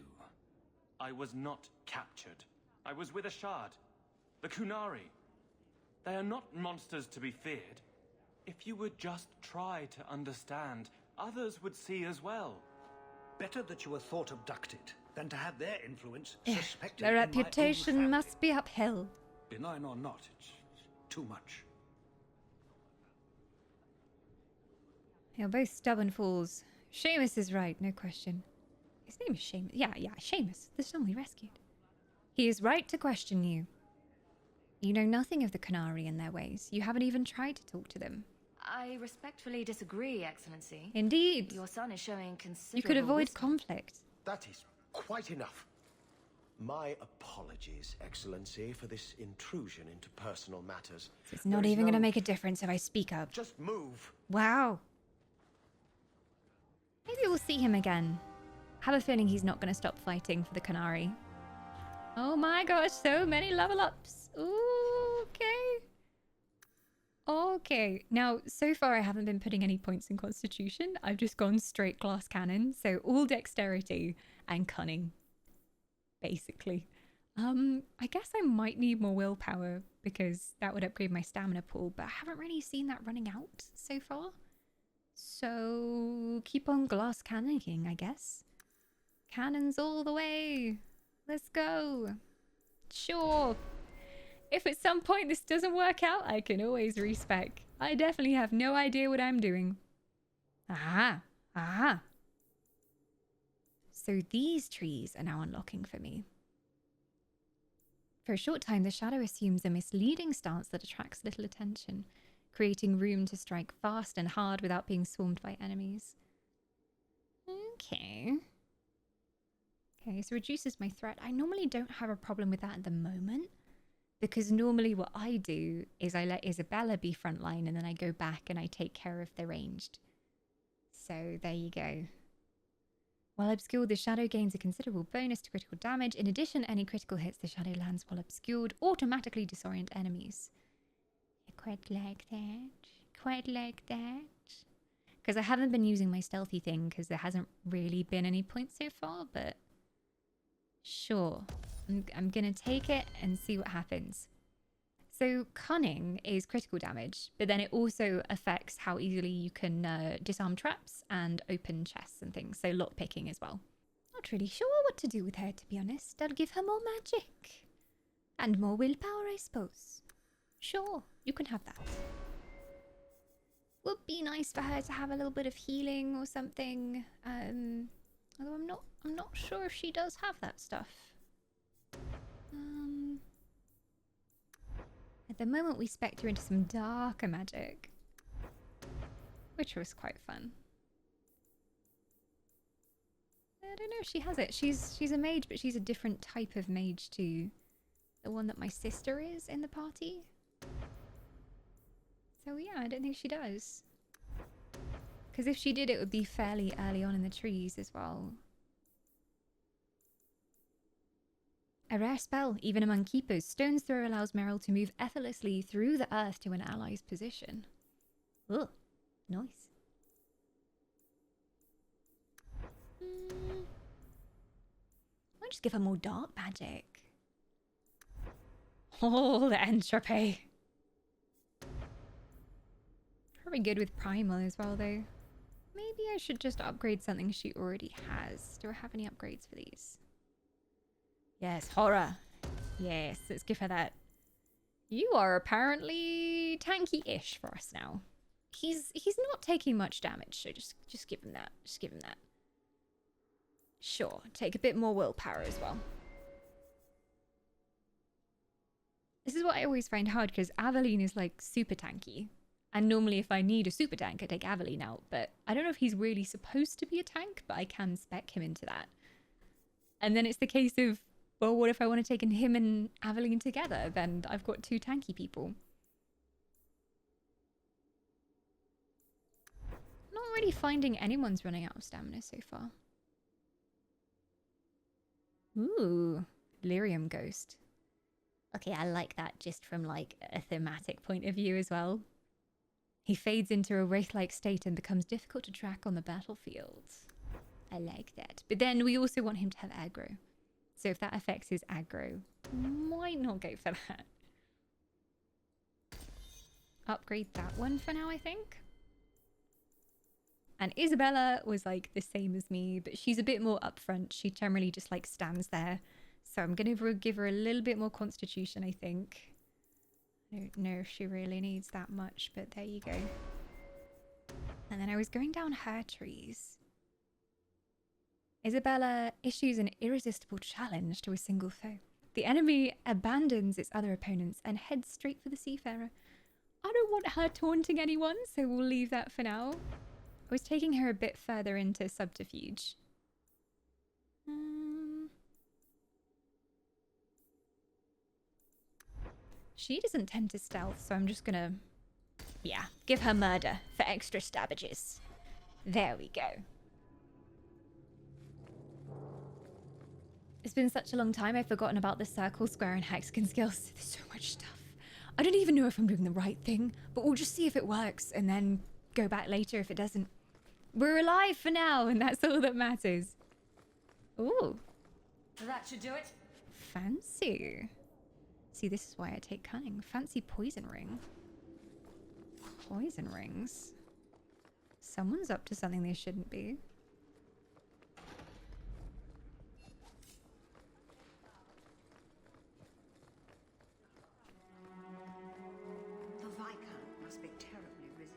I was not captured. I was with Ashad. The Kunari. They are not monsters to be feared. If you would just try to understand, others would see as well. Better that you were thought abducted than to have their influence Yeah, suspected their in my own reputation family. must be upheld. Benign or not, it's too much. You're both stubborn fools. Seamus is right, no question. His name is Seamus. Yeah, Seamus, the son we rescued. He is right to question you. You know nothing of the Canary and their ways. You haven't even tried to talk to them. I respectfully disagree, Excellency. Indeed. Your son is showing considerable You could avoid wisdom. conflict. That is quite enough. My apologies, Excellency, for this intrusion into personal matters. It's not There is even going to no- make a difference if I speak up. Just move. Wow. Maybe we'll see him again. I have a feeling he's not going to stop fighting for the Canary. Oh my gosh, so many level ups. Ooh, okay. Okay. Now, so far I haven't been putting any points in Constitution. I've just gone straight glass cannon. So all dexterity and cunning, basically. I guess I might need more willpower because that would upgrade my stamina pool, but I haven't really seen that running out so far. So keep on glass cannoning, I guess. Cannons all the way. Let's go. Sure. If at some point this doesn't work out, I can always respec. I definitely have no idea what I'm doing. Aha. Aha. So these trees are now unlocking for me. For a short time, the shadow assumes a misleading stance that attracts little attention, creating room to strike fast and hard without being swarmed by enemies. Okay. Okay, so reduces my threat. I normally don't have a problem with that at the moment, because normally what I do is I let Isabella be frontline and then I go back and I take care of the ranged. So there you go. While obscured, the shadow gains a considerable bonus to critical damage. In addition, any critical hits the shadow lands while obscured automatically disorient enemies. I quite like that. Quite like that. Because I haven't been using my stealthy thing because there hasn't really been any points so far, but sure. I'm going to take it and see what happens. So cunning is critical damage, but then it also affects how easily you can disarm traps and open chests and things. So lockpicking as well. Not really sure what to do with her, to be honest. I'll give her more magic. And more willpower, I suppose. Sure, you can have that. Would be nice for her to have a little bit of healing or something. Although I'm not sure if she does have that stuff. At the moment we spec'd her into some darker magic, which was quite fun. I don't know if she has it. She's a mage, but she's a different type of mage to the one that my sister is in the party. So yeah, I don't think she does. Because if she did, it would be fairly early on in the trees as well. A rare spell, even among keepers. Stone's Throw allows Meryl to move effortlessly through the earth to an ally's position. Ugh, nice. I'll just give her more dark magic. Oh, the entropy. Probably good with primal as well, though. Maybe I should just upgrade something she already has. Do I have any upgrades for these? Yes, horror. Yes, let's give her that. You are apparently tanky-ish for us now. He's not taking much damage, so just give him that. Just give him that. Sure, take a bit more willpower as well. This is what I always find hard, because Aveline is like super tanky. And normally if I need a super tank, I take Aveline out. But I don't know if he's really supposed to be a tank, but I can spec him into that. And then it's the case of, well, what if I want to take him and Aveline together? Then I've got two tanky people. Not really finding anyone's running out of stamina so far. Ooh, Lyrium Ghost. Okay, I like that just from like a thematic point of view as well. He fades into a wraith-like state and becomes difficult to track on the battlefield. I like that. But then we also want him to have aggro. So if that affects his aggro, might not go for that. Upgrade that one for now, I think. And Isabella was like the same as me, but she's a bit more upfront. She generally just like stands there. So I'm going to give her a little bit more constitution, I think. I don't know if she really needs that much, but there you go. And then I was going down her trees. Isabella issues an irresistible challenge to a single foe. The enemy abandons its other opponents and heads straight for the Seafarer. I don't want her taunting anyone, so we'll leave that for now. I was taking her a bit further into subterfuge. She doesn't tend to stealth, so I'm just gonna, yeah, give her murder for extra stabbages. There we go. It's been such a long time, I've forgotten about the circle, square, and hexagon skills. There's so much stuff. I don't even know if I'm doing the right thing, but we'll just see if it works and then go back later if it doesn't. We're alive for now, and that's all that matters. Ooh. That should do it. Fancy. See, this is why I take cunning. Fancy poison ring. Poison rings. Someone's up to something they shouldn't be. The Viscount must be terribly busy.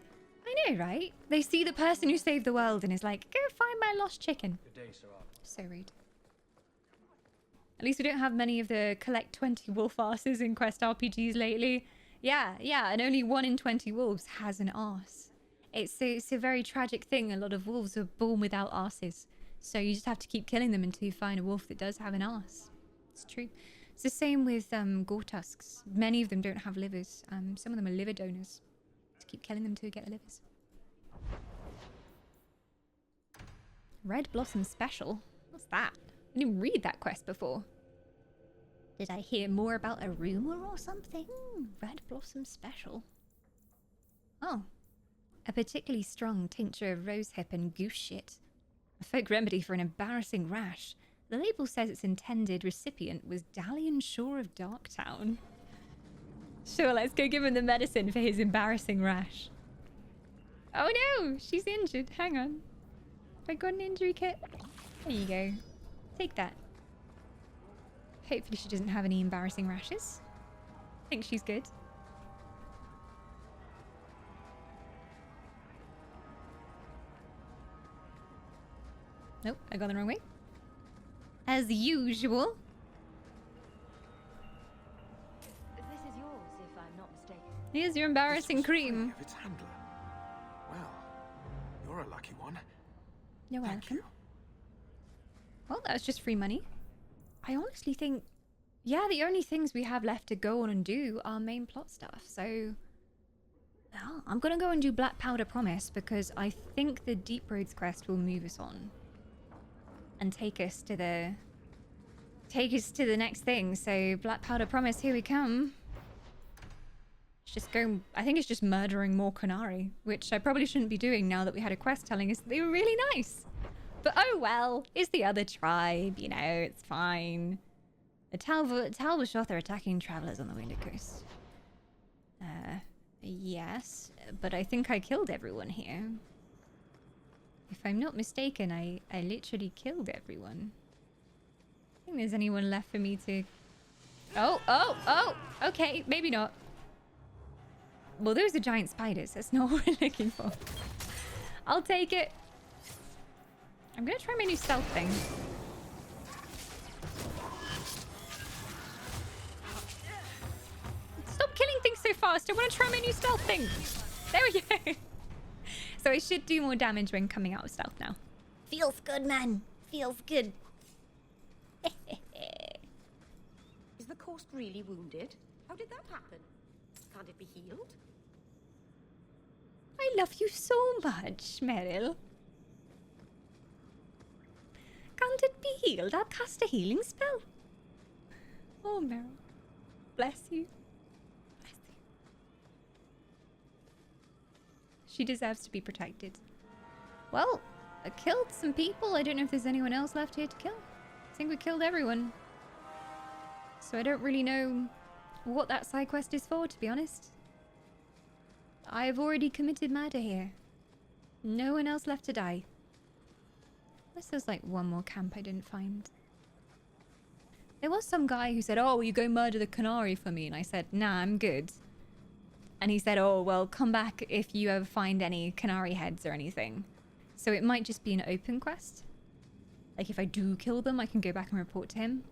I know, right? They see the person who saved the world and is like, go find my lost chicken. Good day, Sir Arthur. So rude. At least we don't have many of the collect 20 wolf asses in quest RPGs lately. Yeah, and only 1 in 20 wolves has an arse. It's a very tragic thing. A lot of wolves are born without arses. So you just have to keep killing them until you find a wolf that does have an arse. It's true. It's the same with Gortusks. Many of them don't have livers. Some of them are liver donors. Just keep killing them till you get the livers. Red Blossom Special? What's that? I didn't read that quest before. Did I hear more about a rumor or something? Red Blossom Special. Oh. A particularly strong tincture of rosehip and goose shit. A folk remedy for an embarrassing rash. The label says its intended recipient was Dalian Shore of Darktown. Sure, let's go give him the medicine for his embarrassing rash. Oh no, she's injured. Hang on. Have I got an injury kit? There you go. Take that. Hopefully she doesn't have any embarrassing rashes. I think she's good. Nope, I got the wrong way. As usual. This is yours, if I'm not mistaken. Here's your embarrassing cream. Of its handler. Well, you're a lucky one. You're Thank welcome. Well, that was just free money. I honestly think, yeah, the only things we have left to go on and do are main plot stuff. So, well, I'm gonna go and do Black Powder Promise because I think the Deep Roads quest will move us on and take us to the next thing. So, Black Powder Promise, here we come. It's just going. I think it's just murdering more Qunari, which I probably shouldn't be doing now that we had a quest telling us they were really nice. But oh well, it's the other tribe, you know, it's fine. The Tal-Vashoth are attacking travelers on the Winded Coast. Yes, but I think I killed everyone here. If I'm not mistaken, I literally killed everyone. I think there's anyone left for me to... Oh, okay, maybe not. Well, those are giant spiders, that's not what we're looking for. I'll take it. I'm gonna try my new stealth thing. Stop killing things so fast. I want to try my new stealth thing. There we go. So I should do more damage when coming out of stealth now. Feels good, man. Feels good. Is the coast really wounded? How did that happen? Can't it be healed? I love you so much, Meryl. Can't it be healed? I'll cast a healing spell. Oh, Meryl. Bless you. Bless you. She deserves to be protected. Well, I killed some people. I don't know if there's anyone else left here to kill. I think we killed everyone. So I don't really know what that side quest is for, to be honest. I have already committed murder here. No one else left to die. Unless there's like one more camp I didn't find. There was some guy who said, oh, will you go murder the Qunari for me? And I said, nah, I'm good. And he said, oh, well, come back if you ever find any Qunari heads or anything. So it might just be an open quest. Like if I do kill them, I can go back and report to him.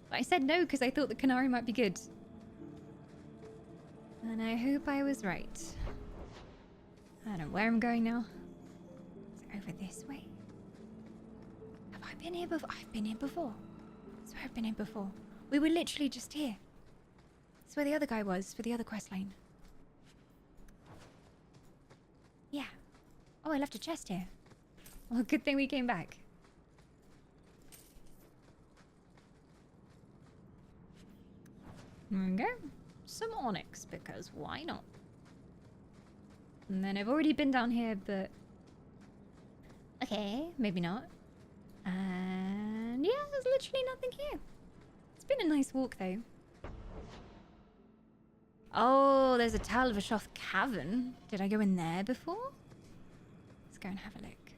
But I said no because I thought the Qunari might be good. And I hope I was right. I don't know where I'm going now. Over this way. Have I been here before? I've been here before. I swear I've been here before. We were literally just here. That's where the other guy was, for the other quest line. Yeah. Oh, I left a chest here. Well, good thing we came back. There we go. Some onyx, because why not? And then I've already been down here, but... Okay, maybe not. And yeah, there's literally nothing here. It's been a nice walk though. Oh, there's a Tal-Vashoth cavern. Did I go in there before? Let's go and have a look.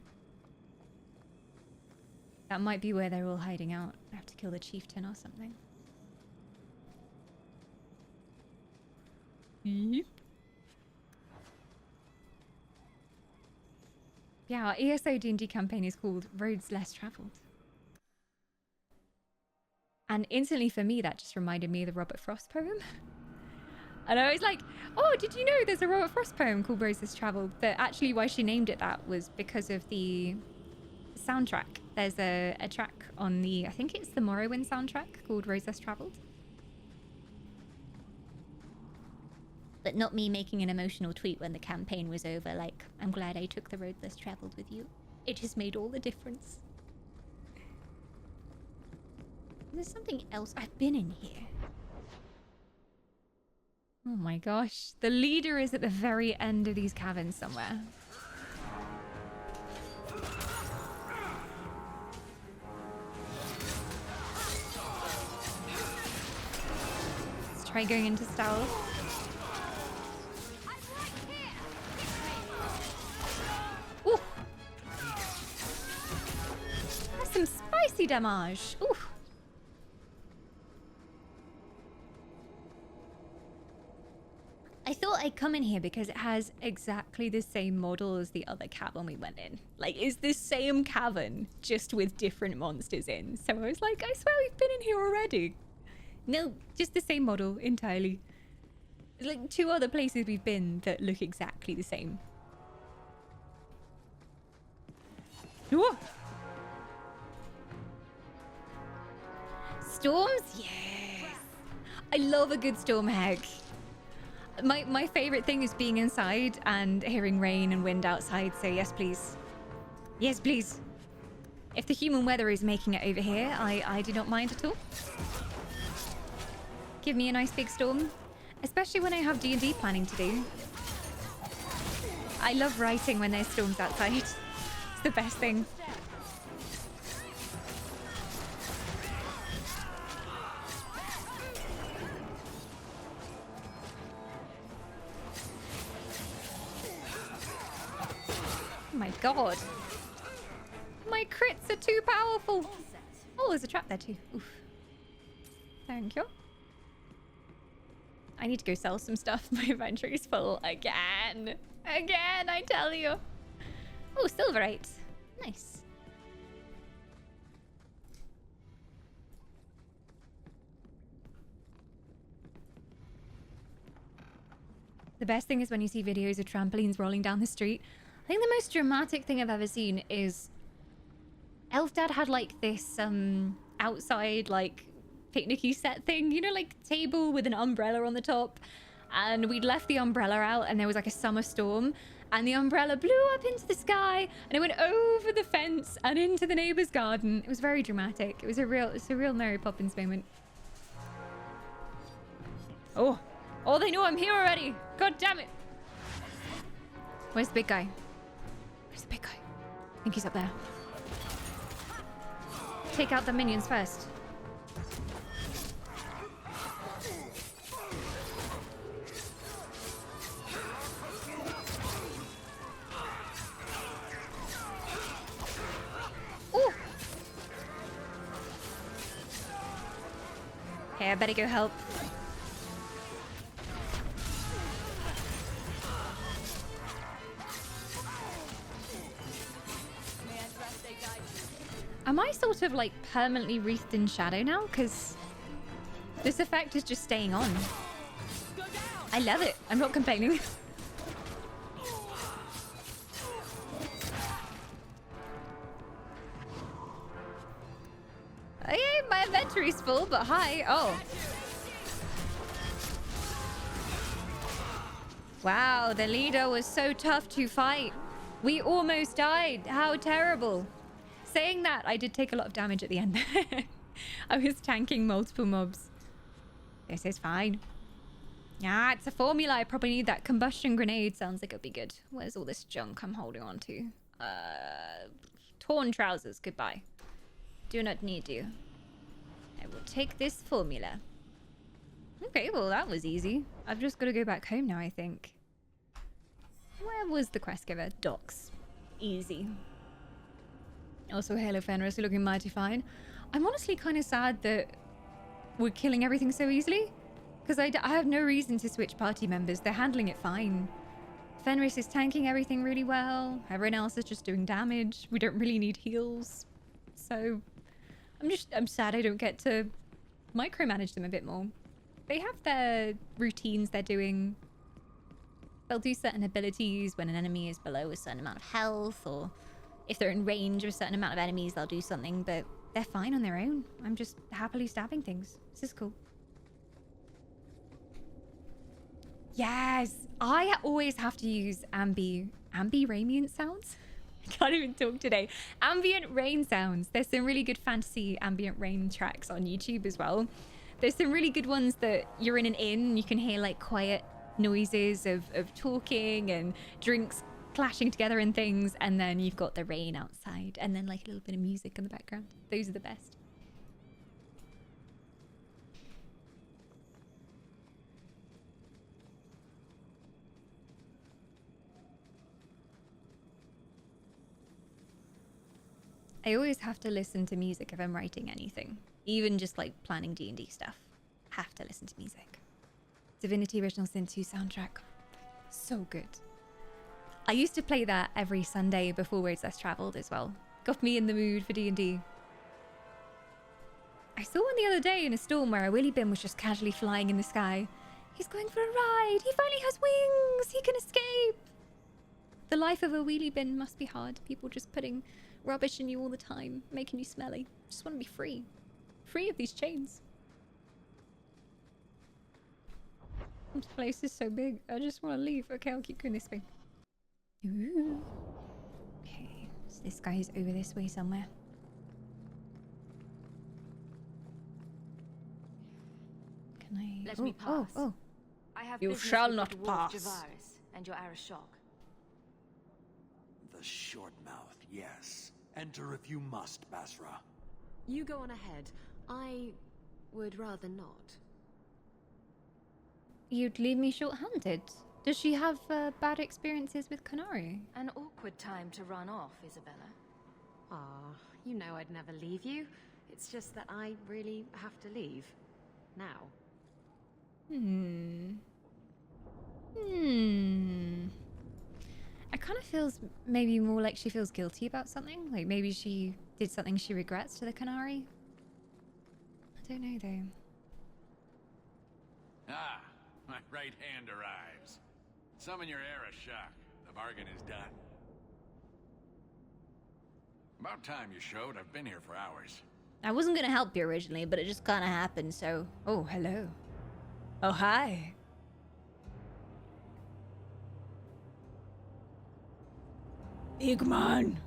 That might be where they're all hiding out. I have to kill the chieftain or something. Yep. Yeah, our ESO D&D campaign is called Roads Less Travelled. And instantly for me, that just reminded me of the Robert Frost poem. And I was like, oh, did you know there's a Robert Frost poem called Roads Less Travelled? But actually why she named it that was because of the soundtrack. There's a track on the, I think it's the Morrowind soundtrack called Roads Less Travelled. But not me making an emotional tweet when the campaign was over, like, I'm glad I took the road less travelled with you. It just made all the difference. There's something else. I've been in here. Oh my gosh. The leader is at the very end of these caverns somewhere. Let's try going into stealth. Ooh. That's some spicy damage. Ooh. I thought I'd come in here because it has exactly the same model as the other cavern we went in. Like, it's the same cavern, just with different monsters in. So I was like, I swear we've been in here already. No, just the same model entirely. There's like 2 other places we've been that look exactly the same. Whoa. Storms? Yes. I love a good storm hack. My favorite thing is being inside and hearing rain and wind outside, so yes please. Yes please. If the human weather is making it over here, I do not mind at all. Give me a nice big storm. Especially when I have D&D planning to do. I love writing when there's storms outside. It's the best thing. Oh my god. My crits are too powerful. Oh, there's a trap there too. Oof. Thank you. I need to go sell some stuff. My inventory's full again. Again, I tell you. Oh, silverite. Nice. The best thing is when you see videos of trampolines rolling down the street. I think the most dramatic thing I've ever seen is Elfdad had like this outside like picnicky set thing, you know, like table with an umbrella on the top, and we'd left the umbrella out and there was like a summer storm and the umbrella blew up into the sky and it went over the fence and into the neighbor's garden. It was very dramatic. It's a real Mary Poppins moment. Oh they know I'm here already. God damn it. Where's the big guy? Where's the big guy? I think he's up there. Take out the minions first. Ooh. Okay, I better go help. Am I sort of like permanently wreathed in shadow now? Because this effect is just staying on. I love it. I'm not complaining. Hey, my inventory's full, but hi. Oh. Wow, the leader was so tough to fight. We almost died. How terrible. Saying that, I did take a lot of damage at the end. I was tanking multiple mobs. This is fine. Yeah, it's a formula. I probably need that combustion grenade. Sounds like it'd be good. Where's all this junk I'm holding on to? Torn trousers. Goodbye. Do not need you. I will take this formula. Okay, well, that was easy. I've just got to go back home now, I think. Where was the quest giver? Docks. Easy. Also, Halo Fenris are looking mighty fine. I'm honestly kind of sad that we're killing everything so easily. Because I have no reason to switch party members. They're handling it fine. Fenris is tanking everything really well. Everyone else is just doing damage. We don't really need heals. So, I'm sad I don't get to micromanage them a bit more. They have their routines they're doing. They'll do certain abilities when an enemy is below a certain amount of health, or if they're in range of a certain amount of enemies, they'll do something, but they're fine on their own. I'm just happily stabbing things. This is cool. Yes! I always have to use ambient sounds? I can't even talk today. Ambient rain sounds. There's some really good fantasy ambient rain tracks on YouTube as well. There's some really good ones that you're in an inn, you can hear like quiet noises of talking and drinks clashing together and things, and then you've got the rain outside and then like a little bit of music in the background. Those are the best. I always have to listen to music if I'm writing anything, even just like planning D&D stuff. Have to listen to music. Divinity Original Sin 2 soundtrack. So good. I used to play that every Sunday before Roads Less Traveled as well. Got me in the mood for D&D. I saw one the other day in a storm where a wheelie bin was just casually flying in the sky. He's going for a ride. He finally has wings. He can escape. The life of a wheelie bin must be hard. People just putting rubbish in you all the time, making you smelly. Just want to be free. Free of these chains. This place is so big. I just want to leave. Okay, I'll keep going this way. Ooh. Okay, so this guy's over this way somewhere. Can I? Let me pass. Oh. I have You business shall with not the dwarf pass. Javaris and your Arishok. The short mouth, yes. Enter if you must, Basra. You go on ahead. I would rather not. You'd leave me short-handed. Does she have bad experiences with Qunari? An awkward time to run off, Isabella. Ah, you know I'd never leave you. It's just that I really have to leave. Now. I kind of feels maybe more like she feels guilty about something. Like maybe she did something she regrets to the Qunari. I don't know though. Ah, my right hand arrives. Summon your Arishok. The bargain is done. About time you showed. I've been here for hours. I wasn't gonna help you originally, but it just kind of happened, so... Oh, hello. Oh, hi. Big man.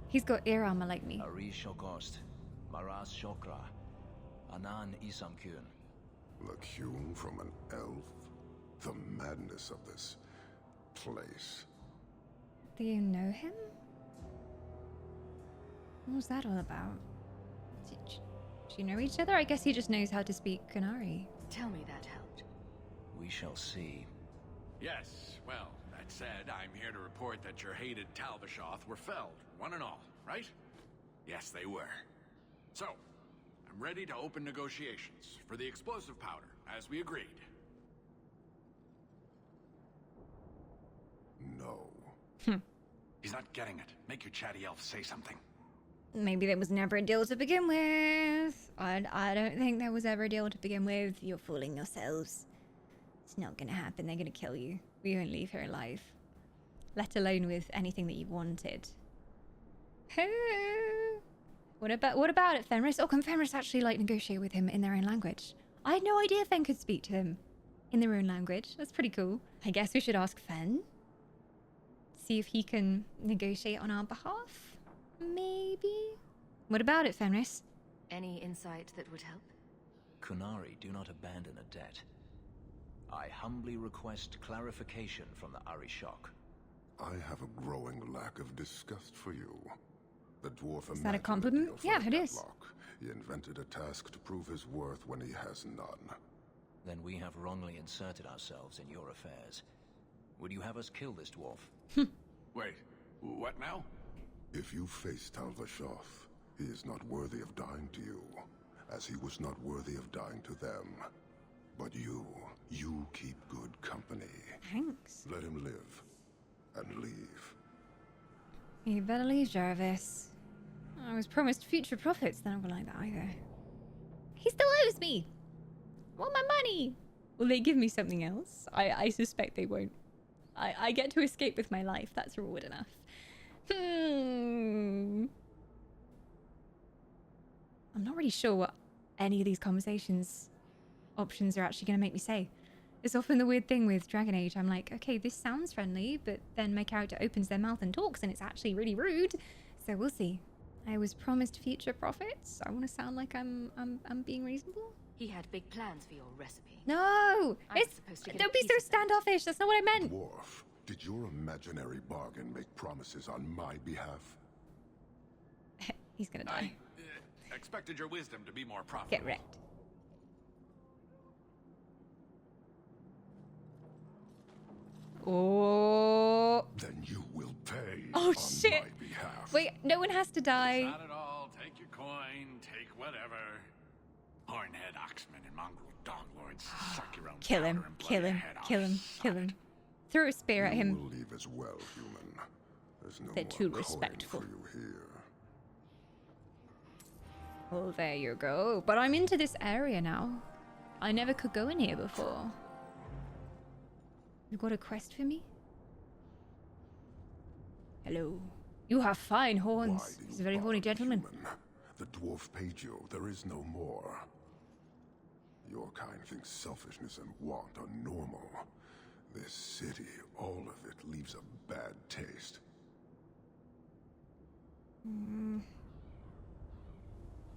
He's got ear armor like me. Arish Shokost, Maras Shokra, Anan Isamkyun. Lacume from an elf? The madness of this place. Do you know him? What was that all about? Do you know each other? I guess he just knows how to speak Qunari. Tell me that helped. We shall see. Yes, well, that said, I'm here to report that your hated Talvishoth were felled, one and all, right? Yes, they were. So, I'm ready to open negotiations for the explosive powder, as we agreed. No. He's not getting it. Make your chatty elf say something. Maybe there was never a deal to begin with. I don't think there was ever a deal to begin with. You're fooling yourselves. It's not gonna happen. They're gonna kill you. We won't leave her alive. Let alone with anything that you wanted. What about it, Fenris? Oh, can Fenris actually like negotiate with him in their own language? I had no idea Fen could speak to them in their own language. That's pretty cool. I guess we should ask Fen. See if he can negotiate on our behalf. Maybe? What about it, Fenris? Any insight that would help? Qunari do not abandon a debt. I humbly request clarification from the Arishok. I have a growing lack of disgust for you. The dwarf Is that a compliment? Yeah, it is. He invented a task to prove his worth when he has none. Then we have wrongly inserted ourselves in your affairs. Would you have us kill this dwarf? Wait, what now? If you face Talvishoth, he is not worthy of dying to you, as he was not worthy of dying to them. But you keep good company. Thanks. Let him live, and leave. You better leave, Jarvis. I was promised future profits. They're not gonna like that either. He still owes me! I want my money! Will they give me something else? I suspect they won't. I get to escape with my life. That's reward enough. I'm not really sure what any of these conversations options are actually going to make me say. It's often the weird thing with Dragon Age. I'm like, okay, this sounds friendly, but then my character opens their mouth and talks and it's actually really rude. So we'll see. I was promised future profits. I want to sound like I'm being reasonable. He had big plans for your recipe. No! Don't be so standoffish. That's not what I meant. Dwarf, did your imaginary bargain make promises on my behalf? He's gonna die. I expected your wisdom to be more profitable. Get wrecked. Oh. Then you will pay. Oh, on shit. my behalf. Wait, no one has to die. Not at all. Take your coin. Take whatever. Axemen and mongrel dog lords suck your own Kill him, powder and blow kill your him, head off. kill him, kill him. Throw a spear at You him. will leave as well, human. There's no They're more too coin respectful. for you here. Well, there you go. But I'm into this area now. I never could go in here before. You got a quest for me? Hello. You have fine horns. He's a very horny gentleman. Human? The dwarf paid you. There is no more. Your kind thinks selfishness and want are normal. This city, all of it, leaves a bad taste.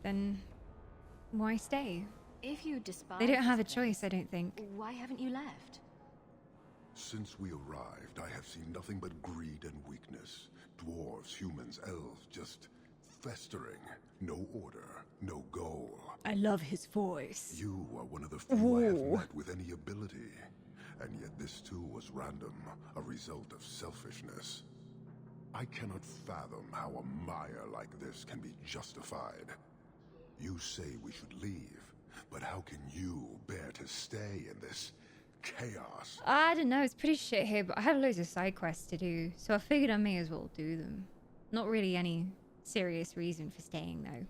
Then why stay? If you despise They don't have a this choice, place, I don't think. why haven't you left? Since we arrived, I have seen nothing but greed and weakness. Dwarves, humans, elves, just festering. No order, no goal. I love his voice. You are one of the few I have Ooh. met with any ability. And yet this too was random, a result of selfishness. I cannot fathom how a mire like this can be justified. You say we should leave, but how can you bear to stay in this chaos? I don't know, it's pretty shit here, but I have loads of side quests to do, so I figured I may as well do them. Not really any serious reason for staying, though.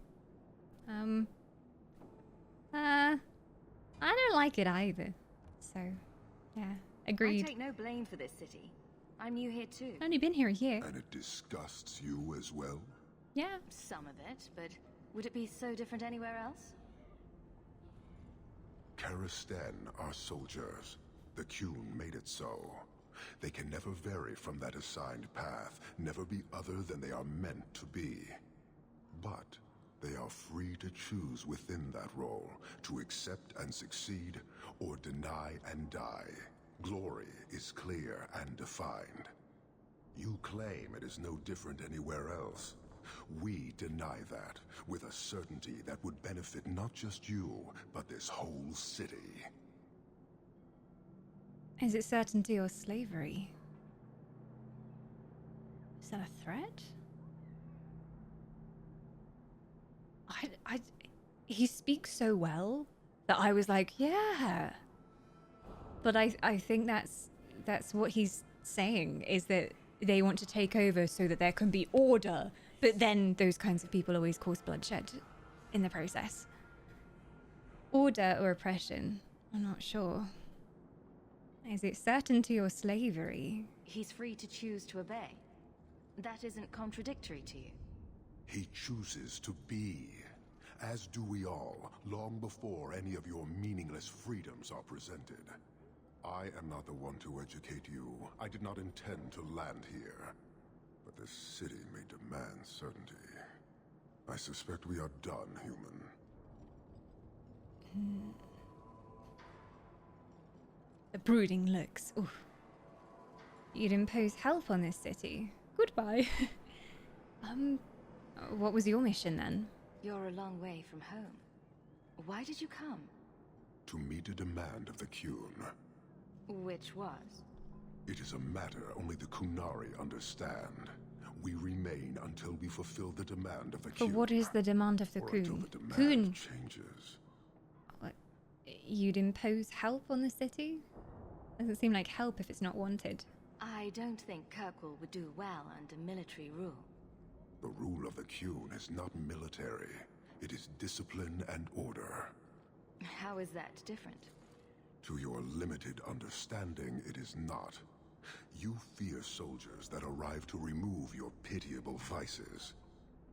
I don't like it either. So, yeah, agreed. I take no blame for this city. I'm new here too. I've only been here a year. And it disgusts you as well? Yeah. Some of it, but would it be so different anywhere else? Karastan are soldiers. The Qun made it so. They can never vary from that assigned path, never be other than they are meant to be. But they are free to choose within that role, to accept and succeed, or deny and die. Glory is clear and defined. You claim it is no different anywhere else. We deny that, with a certainty that would benefit not just you, but this whole city. Is it certainty or slavery? Is that a threat? He speaks so well that I was like, yeah. But I think that's what he's saying, is that they want to take over so that there can be order, but then those kinds of people always cause bloodshed in the process. Order or oppression? I'm not sure. Is it certainty or slavery? He's free to choose to obey. That isn't contradictory to you. He chooses to be, as do we all, long before any of your meaningless freedoms are presented. I am not the one to educate you. I did not intend to land here. But this city may demand certainty. I suspect we are done, human. The brooding looks. Oof. You'd impose help on this city. Goodbye. What was your mission then? You're a long way from home. Why did you come? To meet a demand of the Qun. Which was? It is a matter only the Qunari understand. We remain until we fulfill the demand of the Qun. But what is the demand of the Or until Qun? the demand Qun. changes. What? You'd impose help on the city? Doesn't seem like help if it's not wanted. I don't think Kirkwall would do well under military rule. The rule of the Qun is not military. It is discipline and order. How is that different? To your limited understanding, it is not. You fear soldiers that arrive to remove your pitiable vices.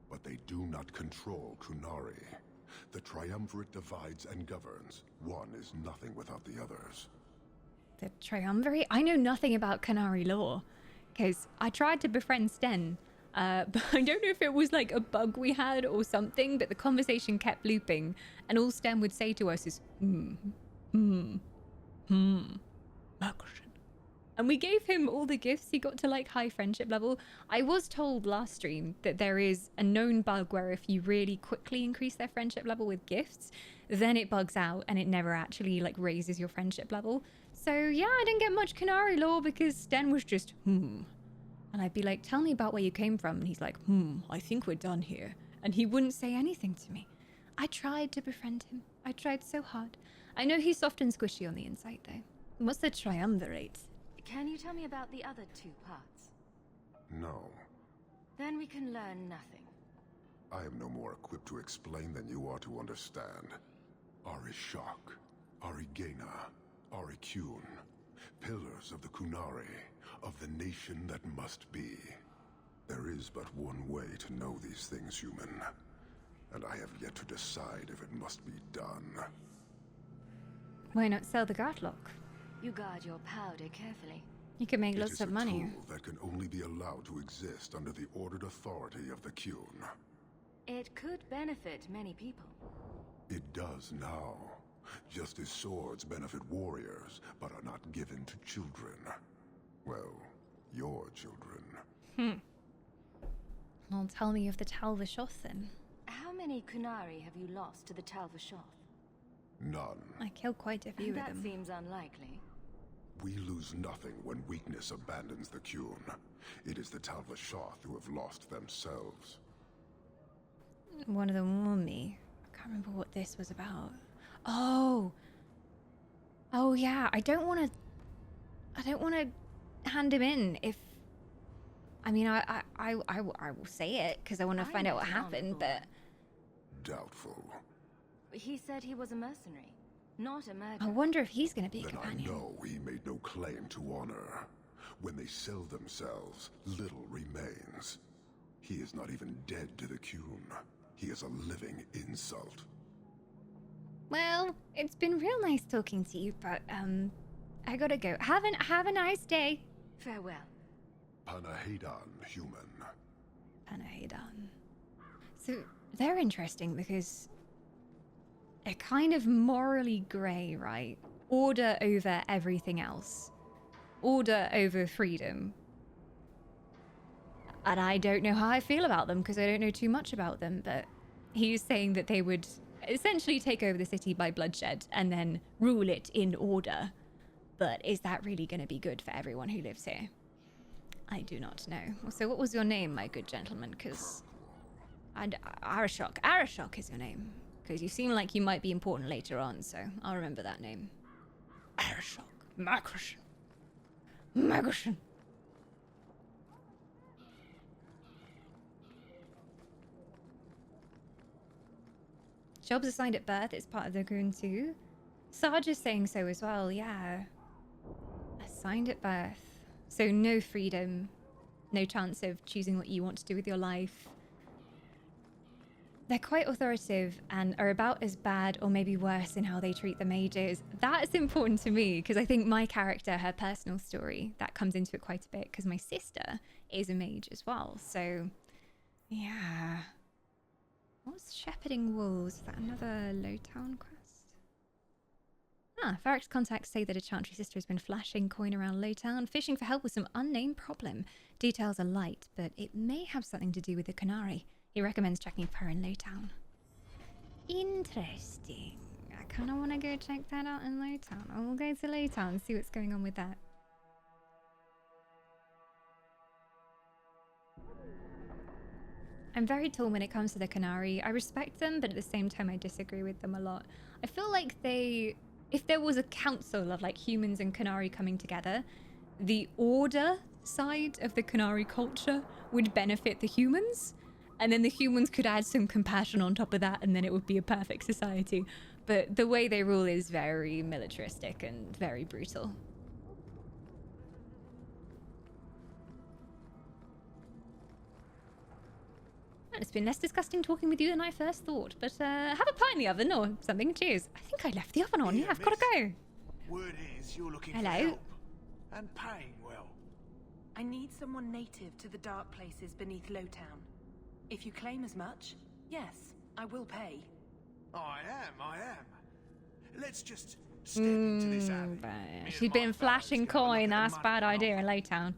But they do not control Qunari. The Triumvirate divides and governs. One is nothing without the others. The Triumvirate? I know nothing about Qunari law, because I tried to befriend Sten, but I don't know if it was like a bug we had or something, but the conversation kept looping, and all Sten would say to us is, action. And we gave him all the gifts. He got to like high friendship level. I was told last stream that there is a known bug where if you really quickly increase their friendship level with gifts, then it bugs out and it never actually like raises your friendship level. So yeah, I didn't get much Qunari lore because Sten was just, And I'd be like, tell me about where you came from. And he's like, I think we're done here. And he wouldn't say anything to me. I tried to befriend him. I tried so hard. I know he's soft and squishy on the inside, though. What's the triumvirate? Can you tell me about the other 2 parts? No. Then we can learn nothing. I am no more equipped to explain than you are to understand. Arishok, Arigena, Arikyun, pillars of the Kunari, of the nation that must be. There is but one way to know these things, human. And I have yet to decide if it must be done. Why not sell the Gartlock? You guard your powder carefully. You can make lots of money. It is a tool that can only be allowed to exist under the ordered authority of the Kyun. It could benefit many people. It does now. Just as swords benefit warriors, but are not given to children. Well, your children. Well, tell me of the Tal Vashoth then. How many Kunari have you lost to the Tal Vashoth? None. I killed quite a few of That them. seems unlikely. We lose nothing when weakness abandons the Kyun. It is the Tal Vashoth who have lost themselves. One of them warned me. I can't remember what this was about. Oh yeah. I don't want to hand him in. If I mean, I will say it because I want to find out what happened. But doubtful. He said he was a mercenary, not a murderer. I wonder if he's going to be a Then companion. I know he made no claim to honor. When they sell themselves, little remains. He is not even dead to the Kyun. He is a living insult. Well, it's been real nice talking to you, but I gotta go. Have a nice day. Farewell. Panahedan, human. Panahedan. So they're interesting because they're kind of morally grey, right? Order over everything else. Order over freedom. And I don't know how I feel about them because I don't know too much about them, but he's saying that they would essentially take over the city by bloodshed and then rule it in order. But is that really going to be good for everyone who lives here? I do not know. So what was your name, my good gentleman? Because Arishok. Arishok is your name. Because you seem like you might be important later on, so I'll remember that name. Arishok. Makroshan. Makroshan. Jobs assigned at birth is part of the Goon too. Sarge is saying so as well, yeah. Assigned at birth. So no freedom. No chance of choosing what you want to do with your life. They're quite authoritative and are about as bad or maybe worse in how they treat the mages. That's important to me because I think my character, her personal story, that comes into it quite a bit because my sister is a mage as well. So, yeah. What's Shepherding Wolves? Is that another Lowtown quest? Varric's contacts say that a Chantry sister has been flashing coin around Lowtown, fishing for help with some unnamed problem. Details are light, but it may have something to do with the Kunari. He recommends checking for her in Lowtown. Interesting. I kind of want to go check that out in Lowtown. I will go to Lowtown and see what's going on with that. I'm very torn when it comes to the Kunari. I respect them, but at the same time I disagree with them a lot. I feel like if there was a council of like humans and Kunari coming together, the order side of the Kunari culture would benefit the humans, and then the humans could add some compassion on top of that, and then it would be a perfect society. But the way they rule is very militaristic and very brutal. It's been less disgusting talking with you than I first thought, but have a pie in the oven or something. Cheers. I think I left the oven on. Yeah, I've got to go. Word is you're looking Hello? for help. And paying well. I need someone native to the dark places beneath Lowtown. If you claim as much, yes, I will pay. I am. Let's just step into this alley. She's been flashing coin. That's a bad idea in Lowtown.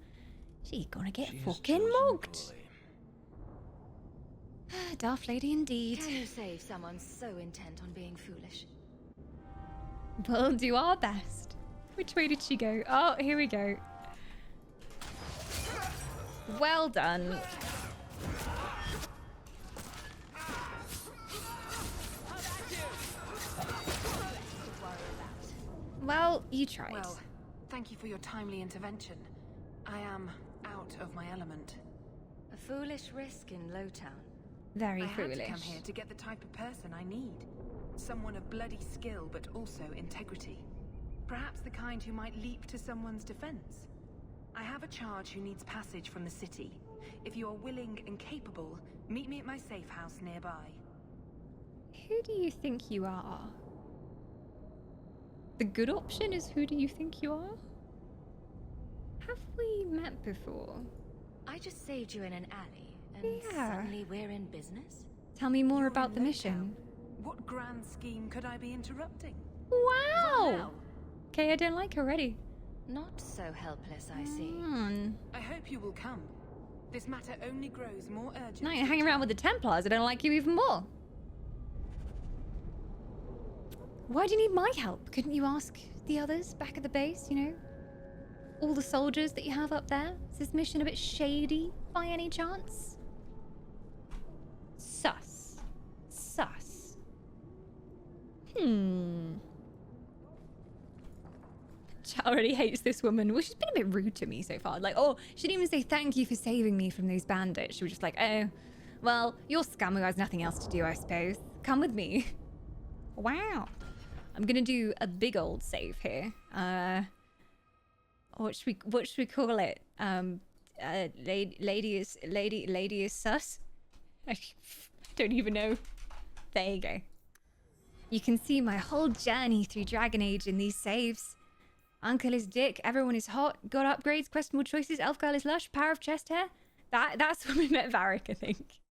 She's gonna get fucking mugged. Daft lady indeed. Can you save someone so intent on being foolish? We'll do our best. Which way did she go? Oh, here we go. Well done. Well, you tried. Well, thank you for your timely intervention. I am out of my element. A foolish risk in Lowtown. Very I foolish. had to come here to get the type of person I need. Someone of bloody skill, but also integrity. Perhaps the kind who might leap to someone's defense. I have a charge who needs passage from the city. If you are willing and capable, meet me at my safe house nearby. Who do you think you are? The good option is who do you think you are? Have we met before? I just saved you in an alley, and suddenly we're in business? Tell me more about the mission. What grand scheme could I be interrupting? Wow! Okay, I don't like her already. Not so helpless, I see. I hope you will come. This matter only grows more urgent. Now you're hanging around with the Templars. I don't like you even more. Why do you need my help? Couldn't you ask the others back at the base, you know? All the soldiers that you have up there? Is this mission a bit shady by any chance? Sus. Sus. Chad already hates this woman. Well, she's been a bit rude to me so far. Like, oh, she didn't even say thank you for saving me from those bandits. She was just like, oh, well, you're scum who has nothing else to do, I suppose. Come with me. Wow. I'm gonna do a big old save here. What should we call it? Lady is sus. I don't even know. There you go. You can see my whole journey through Dragon Age in these saves. Uncle is dick, everyone is hot, got upgrades, questionable choices, elf girl is lush, power of chest hair. That's when we met Varric, I think.